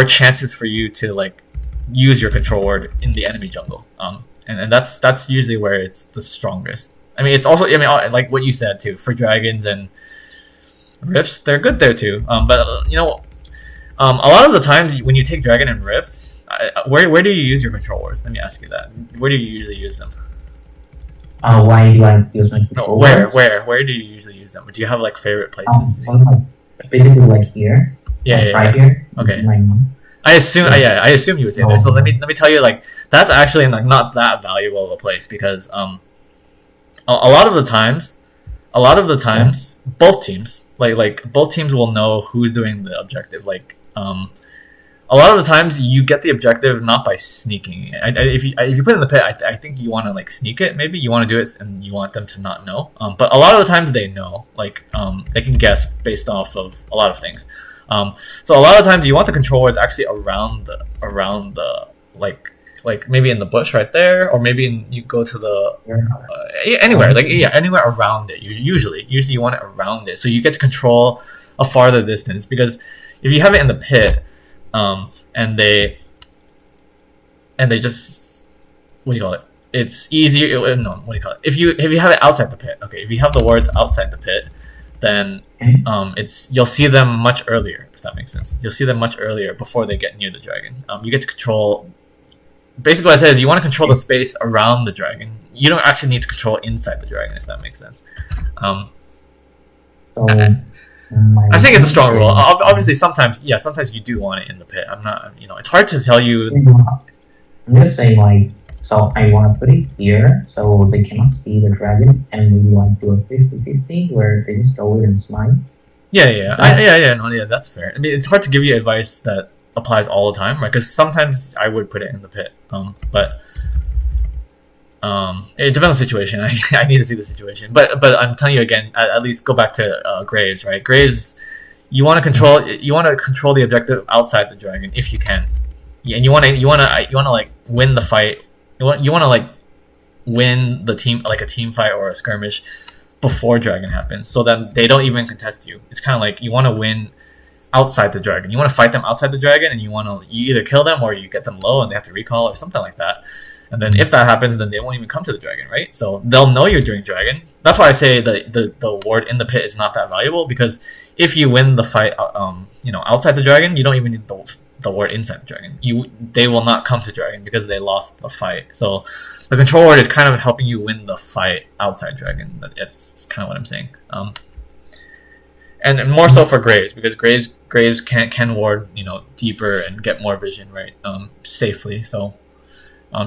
chances for you to like use your control word in the enemy jungle. And that's usually where it's the strongest. I mean, it's also like what you said too for dragons and rifts, they're good there too. But you know, a lot of the times when you take dragon and rift, where do you use your control words? Let me ask you that. Where do you usually use them? Why do I use my control words? Where do you usually use them? Do you have like favorite places? So basically like here. Yeah, right here. Okay. I assume you would say there. So let me tell you, like that's actually like not that valuable of a place because a lot of the times, both teams both teams will know who's doing the objective. Like a lot of the times you get the objective not by sneaking. If you put it in the pit, I think you want to like sneak it. Maybe you want to do it and you want them to not know. But a lot of the times they know. Like they can guess based off of a lot of things. So a lot of times you want the control words actually around the like maybe in the bush right there, or maybe you go to the anywhere anywhere around it. Usually you want it around it, so you get to control a farther distance. Because if you have it in the pit, and they just what do you call it? It's easier. No, what do you call it? If you have it outside the pit, okay. If you have the words outside the pit, then you'll see them much earlier, if that makes sense. You'll see them much earlier before they get near the dragon. You get to control. Basically, what I say is you want to control the space around the dragon. You don't actually need to control inside the dragon, if that makes sense. I'm saying it's a strong rule. Obviously, sometimes you do want it in the pit. I'm not, it's hard to tell you. I'm just saying, like, so I want to put it here so they cannot see the dragon, and maybe like do a 50-50 where they just go in and smite. Yeah, that's fair. I mean, it's hard to give you advice that applies all the time, right? Because sometimes I would put it in the pit, but it depends on the situation. I need to see the situation, but I'm telling you again, at least go back to Graves, right? Graves, you want to control the objective outside the dragon if you can, and you want to like win the fight. You want to like win the team, like a team fight or a skirmish, before dragon happens, so that they don't even contest you. It's kind of like you want to win outside the dragon. You want to fight them outside the dragon, and you either kill them or you get them low and they have to recall or something like that. And then if that happens, then they won't even come to the dragon, right? So they'll know you're doing dragon. That's why I say the ward in the pit is not that valuable, because if you win the fight, outside the dragon, you don't even need the ward inside the dragon. They will not come to dragon because they lost the fight. So the control ward is kind of helping you win the fight outside dragon. It's kind of what I'm saying. And more so for Graves, because Graves can ward deeper and get more vision, right? Safely. So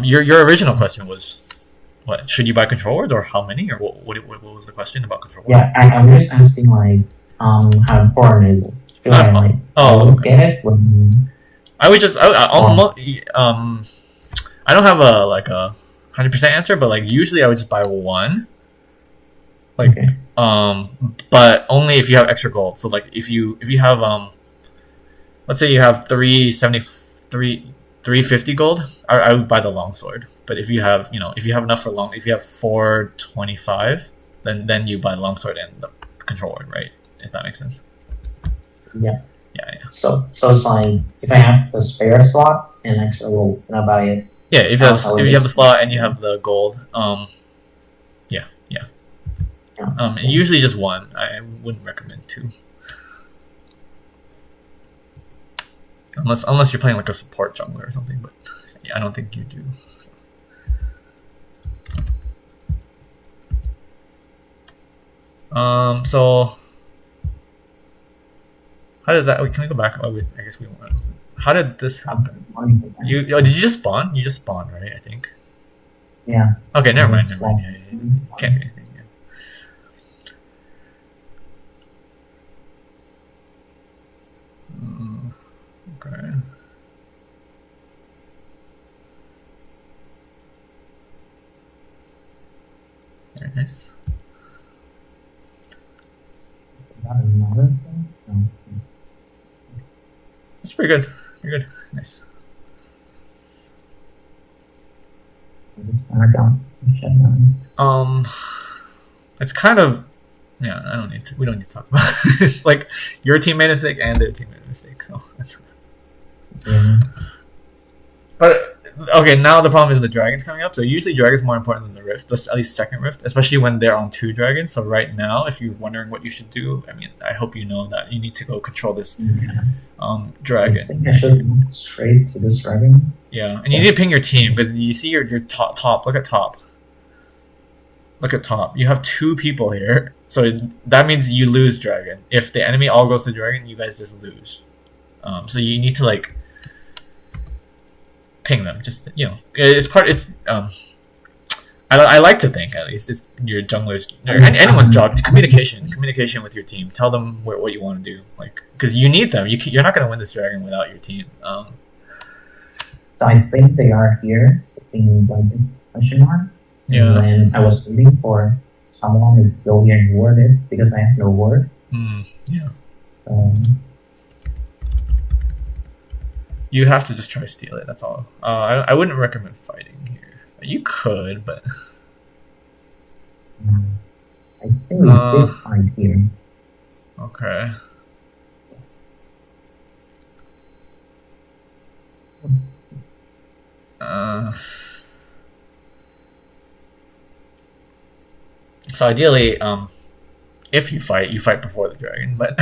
your original question was, what, should you buy control words, or how many, or what was the question about control words? Yeah, I'm just asking like how important is it? Okay. Get it when I would just I don't have a like a 100% answer, but like usually I would just buy one. Like Okay. but only if you have extra gold. So like if you have let's say you have 350 gold, I would buy the longsword. But if you have if you have enough for if you have 425, then you buy the longsword and the controller, right? If that makes sense. Yeah. Yeah. So it's like if I have the spare slot and extra gold, and I buy it. Yeah, if you have the slot and you have the gold, yeah. Yeah. Usually just one. I wouldn't recommend two, unless you're playing like a support jungler or something. But yeah, I don't think you do. So how did that? Can we go back? Oh, I guess we won't. How did this happen? Did you just spawn? You just spawned, right? I think. Yeah. Okay, never mind. Yeah. Can't do anything. Yeah. Okay. Very nice. Another thing? No. That's pretty good. Pretty good. Nice. Shut down. It's kind of yeah. We don't need to talk about it. It's like your team made a mistake and their team made a mistake. So that's. Yeah. But okay, now the problem is the dragons coming up. So usually dragons more important than the rift, at least second rift, especially when they're on 2 dragons. So right now, if you're wondering what you should do, I mean, I hope you know that you need to go control this I dragon. think I should look straight to this dragon. Yeah, and you need to ping your team because you see your top. Look at top. Look at top. You have 2 people here, so that means you lose dragon. If the enemy all goes to dragon, you guys just lose. So you need to like ping them. Just it's part. It's I like to think at least it's your jungler's or anyone's job. Communication with your team. Tell them what you want to do. Like because you need them. You're not gonna win this dragon without your team. So I think they are here, in like the question mark. Yeah. And I was waiting for someone to go here and ward it because I have no ward. Yeah. You have to just try to steal it. That's all. I wouldn't recommend fighting here. You could, but I think we did fight here. okay. So ideally, if you fight before the dragon, but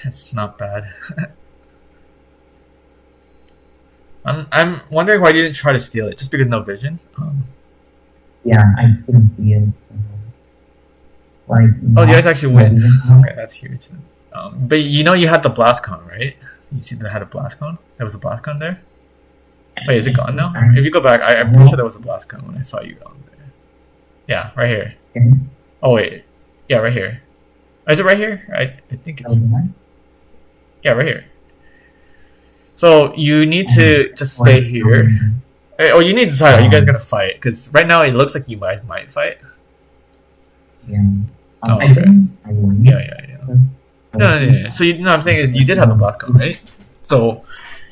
it's not bad. I'm wondering why you didn't try to steal it, just because no vision. Yeah, I couldn't see it. Like. Oh, you guys actually win. Okay, that's huge. But you had the blast cone, right? You see they had a blast cone. There was a blast cone there. Wait, is it gone now? If you go back, I'm pretty sure there was a blast cone when I saw you on there. Yeah, right here. Oh wait, yeah, right here. Is it right here? I think it's. Yeah, right here. So you need to just stay here. Oh, you need to decide. Are you guys gonna fight? Because right now it looks like you guys might fight. Yeah. Oh, I think I won. Yeah. No. So what I'm saying is you did have the blast cone, right? So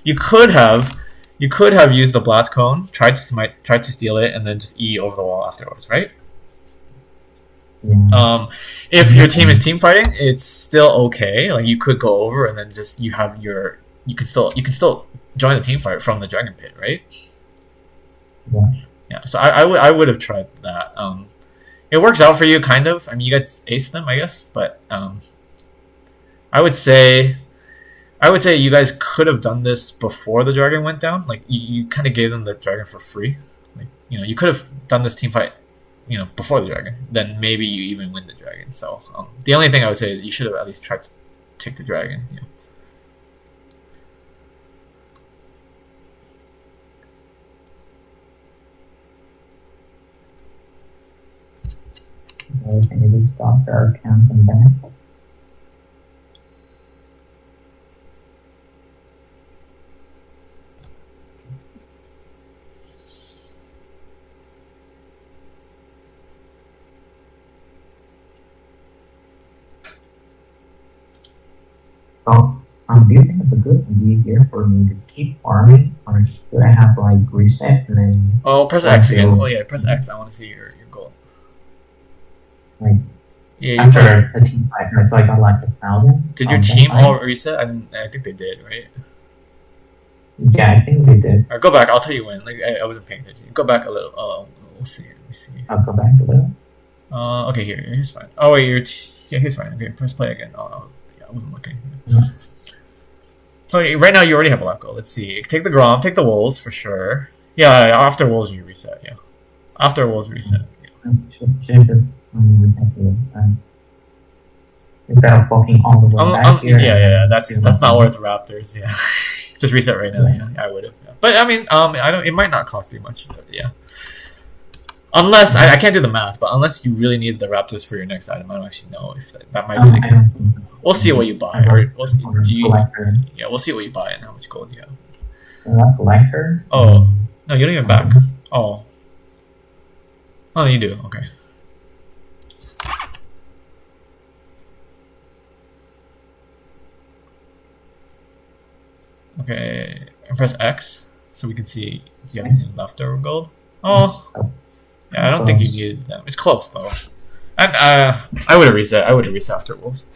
you could have used the blast cone, tried to steal it, and then just E over the wall afterwards, right? Yeah. If your team is team fighting, it's still okay. Like you could go over and then just you can still join the team fight from the dragon pit, right? Yeah. Yeah. So I would have tried that. It works out for you, kind of. I mean, you guys aced them, I guess, but I would say you guys could have done this before the dragon went down. Like you kind of gave them the dragon for free. Like you could have done this team fight, before the dragon. Then maybe you even win the dragon. So the only thing I would say is you should have at least tried to take the dragon. Can you stop our camp and back? So, do you think it's a good idea here for me to keep farming, or should I have like reset and then Oh, press Like X again. you- Oh yeah, press X. I want to see your goal. like Yeah, you after a team fight, so I got like 1,000? did your that's team fine. all reset? I think they did, right? Yeah, I think we did. Alright, go back. I'll tell you when. Like I wasn't paying attention. Go back a little. We'll see. Let me see. I'll go back a little. Okay, here's fine. Oh wait, yeah, here's fine. Okay, press play again. Oh, I wasn't looking. Yeah. So right now you already have a lot goal. Let's see. Take the Grom, take the Wolves for sure. Yeah, after Wolves you reset. Yeah, after Wolves reset. Yeah. Should just reset the instead of walking all the way back here. Yeah. That's not worth Raptors. Yeah, just reset right now. Yeah, I would have. Yeah. But I mean, I don't. It might not cost you much. But yeah. Unless I can't do the math, but unless you really need the Raptors for your next item, I don't actually know if that might be the I case. don't think so. We'll see what you buy, or we'll see, do you? Collector. Yeah, we'll see what you buy and how much gold you have. Collector. Oh no, you don't even back. Oh, you do. Okay. Okay, and press X so we can see do you have any leftover gold. Oh, So, yeah, I don't think you needed them. It's close though. And I would have reset. I would have reset after Wolves.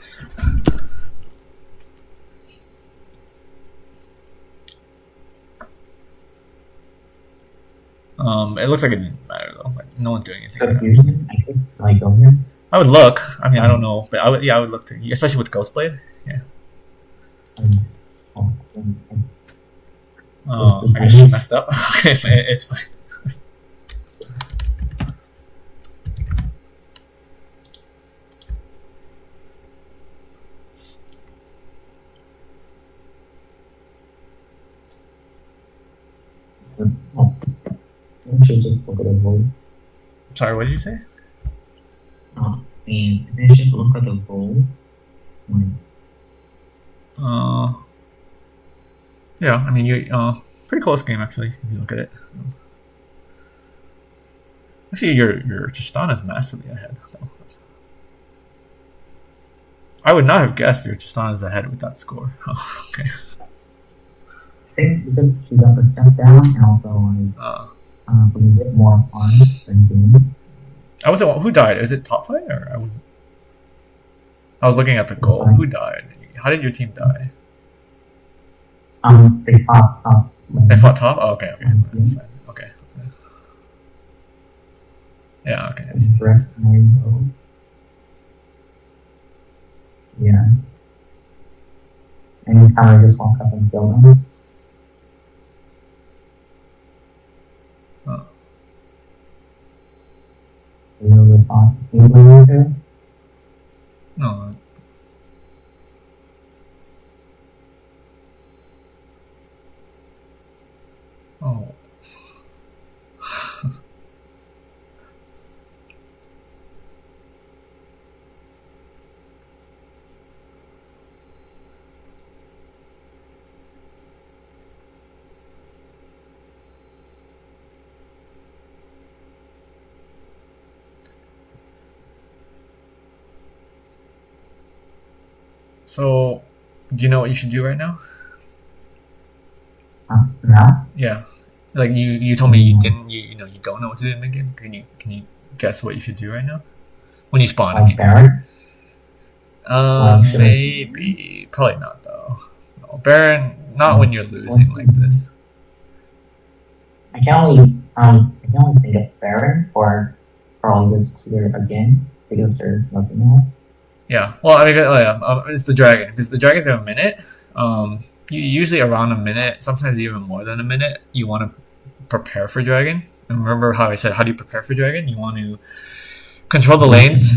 It looks like it didn't matter though. Like no one's doing anything. so Right now. fusion, I could like go here. I would look. I mean, I don't know, but I would look to, especially with Ghostblade. Yeah. Oh, Oh, I guess she messed up. Okay, it's fine. oh. We should just look at the gold. Sorry, what did you say? And they should look at the gold. Yeah. I mean, you pretty close game actually. If you look at it. Actually, your Tristana is massively ahead. I would not have guessed your Tristana is ahead with that score. Oh, okay. I think because she got the step down and also we get more fun than game. I wasn't. Who died? Is it top play or I was? I was looking at the goal. Who died? How did your team die? They fought top. They fought top. Oh, okay. That's fine. Okay. Yeah. Okay. I see. Rest scenario. Yeah. And you kind of just walk up and kill them. Oh. You know the bot healing too? No. Oh. So, do you know what you should do right now? Now? Yeah, like you told me you didn't. You don't know what to do in the game. Can you guess what you should do right now when you spawn again? Baron? should I- Maybe, probably not though. No, Baron, not when you're losing like this. I can only think of Baron or probably just here again because there's nothing else. Yeah, well, I mean, it's the dragon because the dragons have a minute. You usually around a minute, sometimes even more than a minute. You want to prepare for dragon. And remember how I said, how do you prepare for dragon? You want to control the lanes.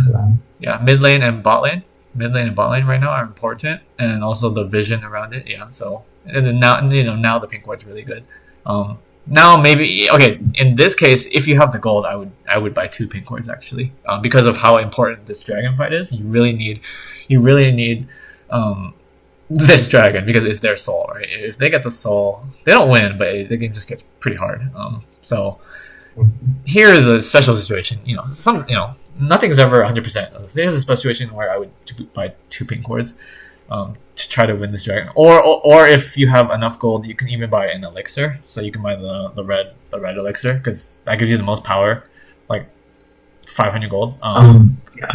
Yeah, mid lane and bot lane. Mid lane and bot lane right now are important, and also the vision around it. Yeah, so and then now the pink ward's really good. Now maybe okay. In this case, if you have the gold, I would buy 2 pink wards actually, because of how important this dragon fight is. You really need this dragon because it's their soul, right? If they get the soul, they don't win, but the game just gets pretty hard. So here is a special situation. Nothing's ever 100%. There's a special situation where I would buy 2 pink wards. to try to win this dragon. Or if you have enough gold, you can even buy an elixir. So you can buy the red elixir because that gives you the most power, like 500 gold. Yeah.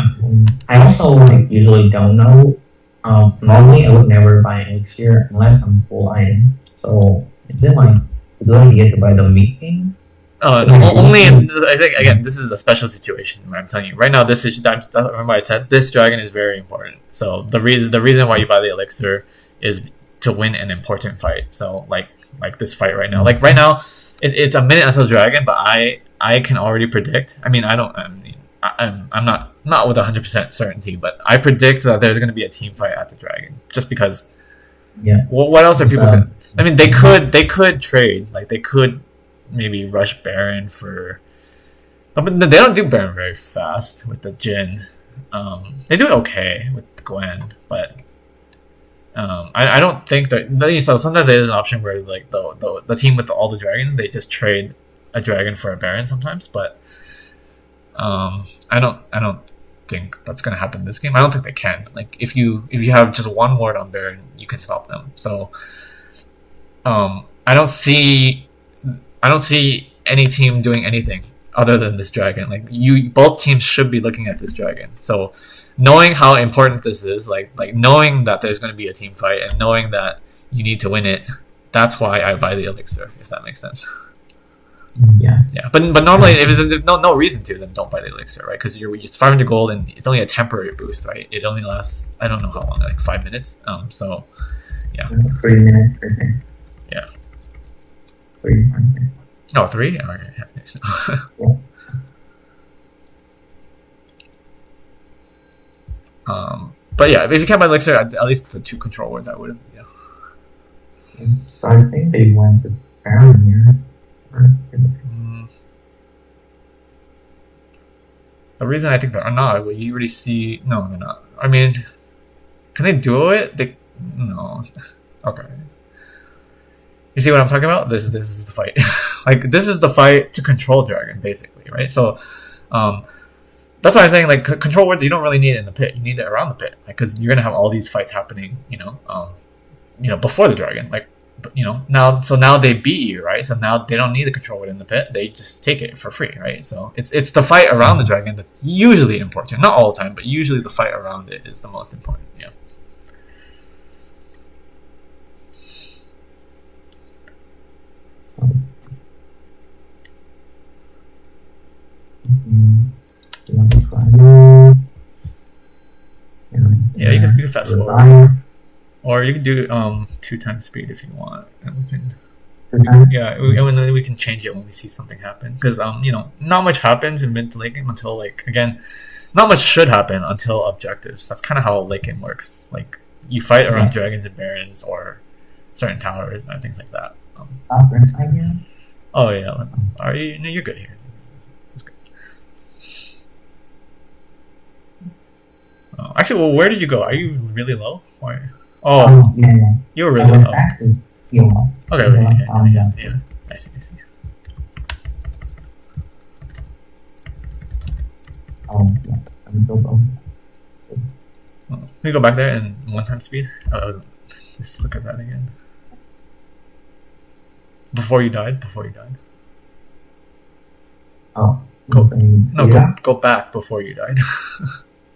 I also like usually don't know. Normally I would never buy elixir unless I'm full item. So is it like a good idea to buy the meat thing? Only I think again, this is a special situation. I'm telling you right now. This is remember I said this dragon is very important. So the reason why you buy the elixir is to win an important fight. So like this fight right now. Like right now, it's a minute until dragon, but I can already predict. I mean, I'm not with 100% certainty, but I predict that there's going to be a team fight at the dragon. Just because. Yeah. What else are people? I mean, they could trade. Like they could. Maybe rush Baron for, but they don't do Baron very fast with the Jhin. They do it okay with Gwen, but I don't think that. So sometimes there is an option where like the team with all the dragons, they just trade a dragon for a Baron sometimes, but I don't think that's gonna happen this game. I don't think they can. Like if you have just one ward on Baron, you can stop them. So I don't see any team doing anything other than this dragon. Like both teams should be looking at this dragon. So knowing how important this is, like knowing that there's going to be a team fight and knowing that you need to win it, that's why I buy the elixir. If that makes sense. Yeah. Yeah. But normally, if there's no reason to, then don't buy the elixir, right? Because it's 500 gold and it's only a temporary boost, right? It only lasts I don't know how long, like 5 minutes. So yeah. 3 minutes. Okay. Yeah. 3. Okay. Oh, 3? Okay. Yeah. But yeah, if you can't buy elixir, at least the 2 control words I would have. Yeah. So I think they went to Baron here. The reason I think they're not, well, you already see. No, they're not. I mean, can they duo it? No. Okay. You see what I'm talking about? This is the fight. Like this is the fight to control dragon, basically, right? So, that's why I'm saying like control words you don't really need it in the pit. You need it around the pit, because you're gonna have all these fights happening, before the dragon. Like, now they beat you, right? So now they don't need the control word in the pit. They just take it for free, right? So it's the fight around the dragon that's usually important. Not all the time, but usually the fight around it is the most important. Yeah. Yeah, you can fast forward, or you can do 2 times speed if you want, and we can. And then we can change it when we see something happen, because not much happens in mid to late game until not much should happen until objectives. That's kind of how late game works. Like you fight around dragons and barons or certain towers and things like that. Oh yeah, are you? No, you're good here. That's good. Oh, actually, well, where did you go? Are you really low? Why? Oh, yeah. You were really low. Okay, yeah. I see. Can we go back there in 1 time speed? Just look at that again. Before you died. Oh. Go back before you died.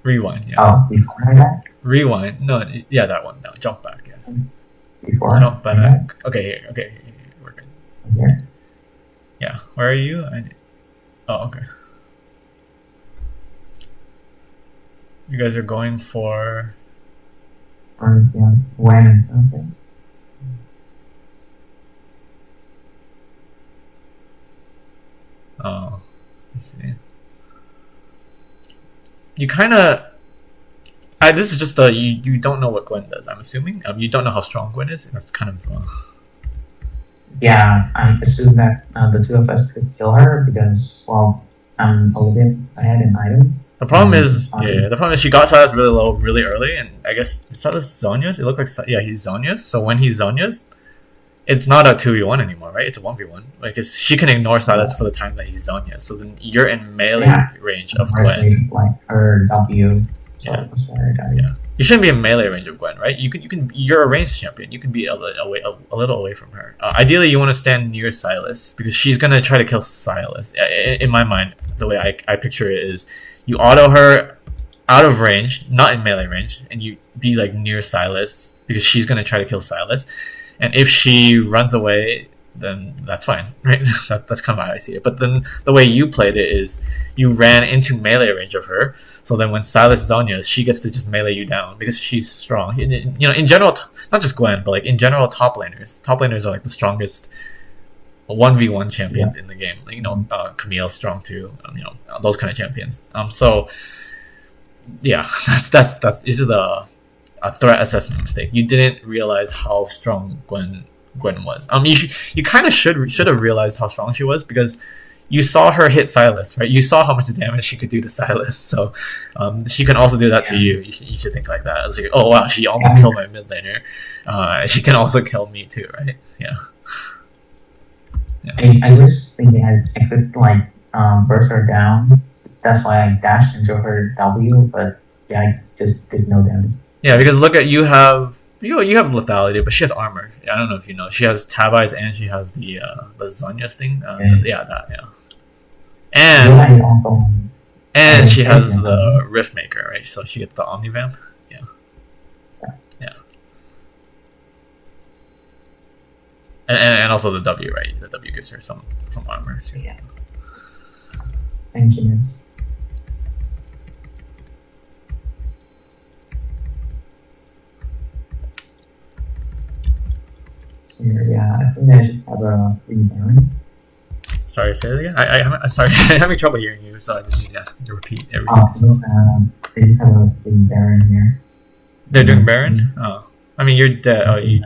Rewind. Yeah. Oh, before I died? Rewind. No. Yeah, that one. No, jump back. Yes. Before. Jump back. Okay. Here. We're good. Here. Yeah. Where are you? Oh, okay. You guys are going for. When? Okay. Oh, I see. You kind of. This is just you don't know what Gwen does. I'm assuming you don't know how strong Gwen is. That's kind of. Yeah, I assume that the 2 of us could kill her because I'm a little bit ahead in items. The problem is, she got Sylas really low, really early, and I guess Sylas Zhonya's. It looked like he's Zhonya's. So when he's Zhonya's, it's not a 2v1 anymore, right? It's a 1v1. Like she can ignore Sylas for the time that he's Zhonya. So then you're in melee range of Gwen. Like her W. Yeah. You shouldn't be in melee range of Gwen, right? You're a ranged champion. You can be a little away from her. Ideally, you want to stand near Sylas because she's gonna try to kill Sylas. In my mind, the way I picture it is, you auto her out of range, not in melee range, and you be like near Sylas because she's gonna try to kill Sylas. And if she runs away, then that's fine, right? That's kind of how I see it. But then the way you played it is you ran into melee range of her. So then when Sylas Zhonya's, she gets to just melee you down because she's strong. You know, in general, not just Gwen, but like in general, top laners are like the strongest 1v1 champions in the game. Like, you know, Camille's strong too. You know, those kind of champions. So yeah, that's this is a threat assessment mistake. You didn't realize how strong Gwen was. You kind of should have realized how strong she was because you saw her hit Sylas, right? You saw how much damage she could do to Sylas, so she can also do that to you. You should think like that. It's like, oh wow, she almost killed my mid laner. She can also kill me too, right? Yeah. I was thinking I could like burst her down. That's why I dashed into her W, but yeah, I just did no damage. Yeah, because look at you have lethality, but she has armor. I don't know if you know. She has tab eyes and she has the Zhonya's thing. And she has the Rift Maker, right? So she gets the Omnivamp. Yeah. And also the W, right? The W gives her some armor too. Yeah. Thank you, miss. Yeah, I think I just have a green Baron. Sorry, say it again. I'm sorry, I'm having trouble hearing you, so I just need to ask you to repeat everything. They just have a green Baron here. They're doing Baron? Oh. I mean, you're dead. Oh, you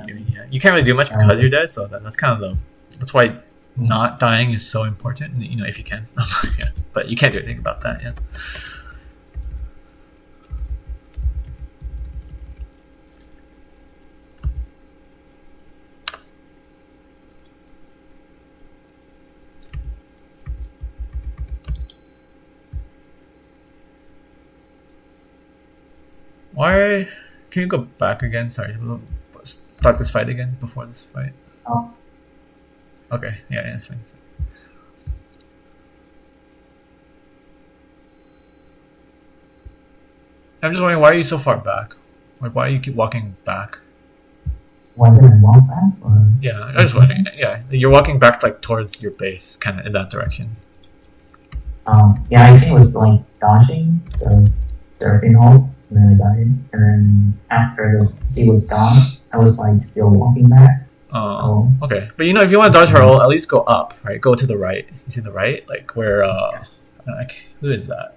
can't really do much because you're dead, so that's kind of that's why not dying is so important, you know, if you can. Yeah. But you can't do anything about that, yeah. Why? Can you go back again? Sorry, we'll start this fight again before this fight. Oh. Okay, yeah, it's fine. I'm just wondering, why are you so far back? Like, why do you keep walking back? Why did I walk back? Or... Yeah, I was wondering. Yeah, you're walking back like towards your base, kind of in that direction. Yeah, I think it was like dodging the surfing hole. And then I died. And then after the sea was gone, I was like still walking back. Oh, so, okay. But you know, if you want to dodge her ult, at least go up, right? Go to the right. You see the right? Like where, like, who is that?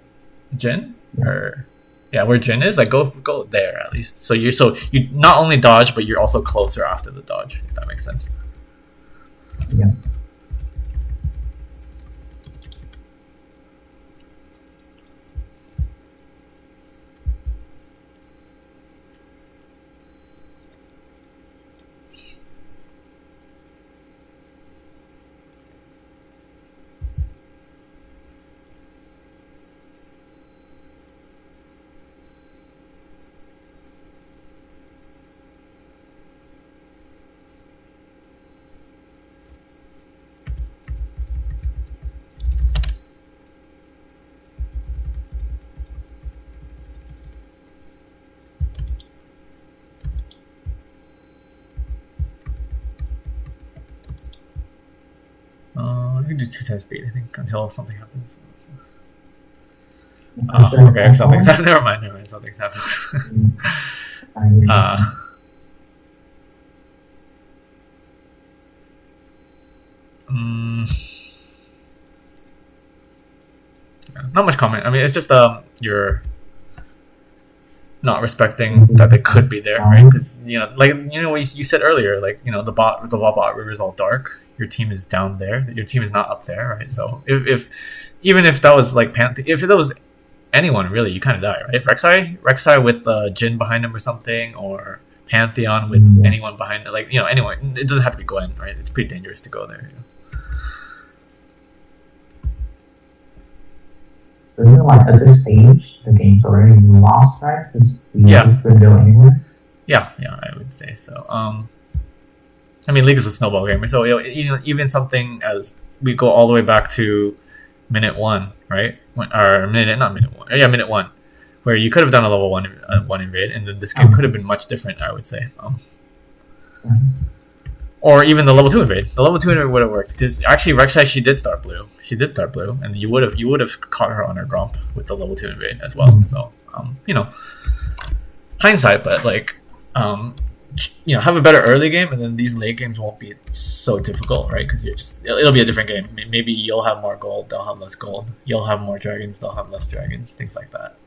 Jhin? Yeah. Or, yeah, where Jhin is? Like, go there at least. So you not only dodge, but you're also closer after the dodge, if that makes sense. Yeah. You can do 2 times speed, I think, until something happens. Oh, okay, something's happened. Never mind, something's happened. Not much comment. I mean, it's just you're not respecting that they could be there, right? Because you said earlier, like, you know, the bot river is all dark. Your team is down there. Your team is not up there, right? So if even if that was like if that was anyone really, you kind of die, right? If Rek'Sai with Jhin behind him or something, or Pantheon with anyone behind it, like, you know, anyone. It doesn't have to be Gwen, right? It's pretty dangerous to go there. There's no feel like at this stage the game's already lost, right? Because Yeah. it's could go anywhere. Yeah, I would say so. I mean, League is a snowball game, so even something as we go all the way back to minute 1, right? Minute 1, where you could have done a level 1 invade, and then this game could have been much different, I would say. Or even the level 2 invade. The level 2 invade would have worked because actually Rek'Sai, she did start blue, and you would have caught her on her Gromp with the level 2 invade as well. So hindsight, but like have a better early game, and then these late games won't be so difficult, right? Because it'll be a different game. Maybe you'll have more gold, they'll have less gold. You'll have more dragons, they'll have less dragons. Things like that.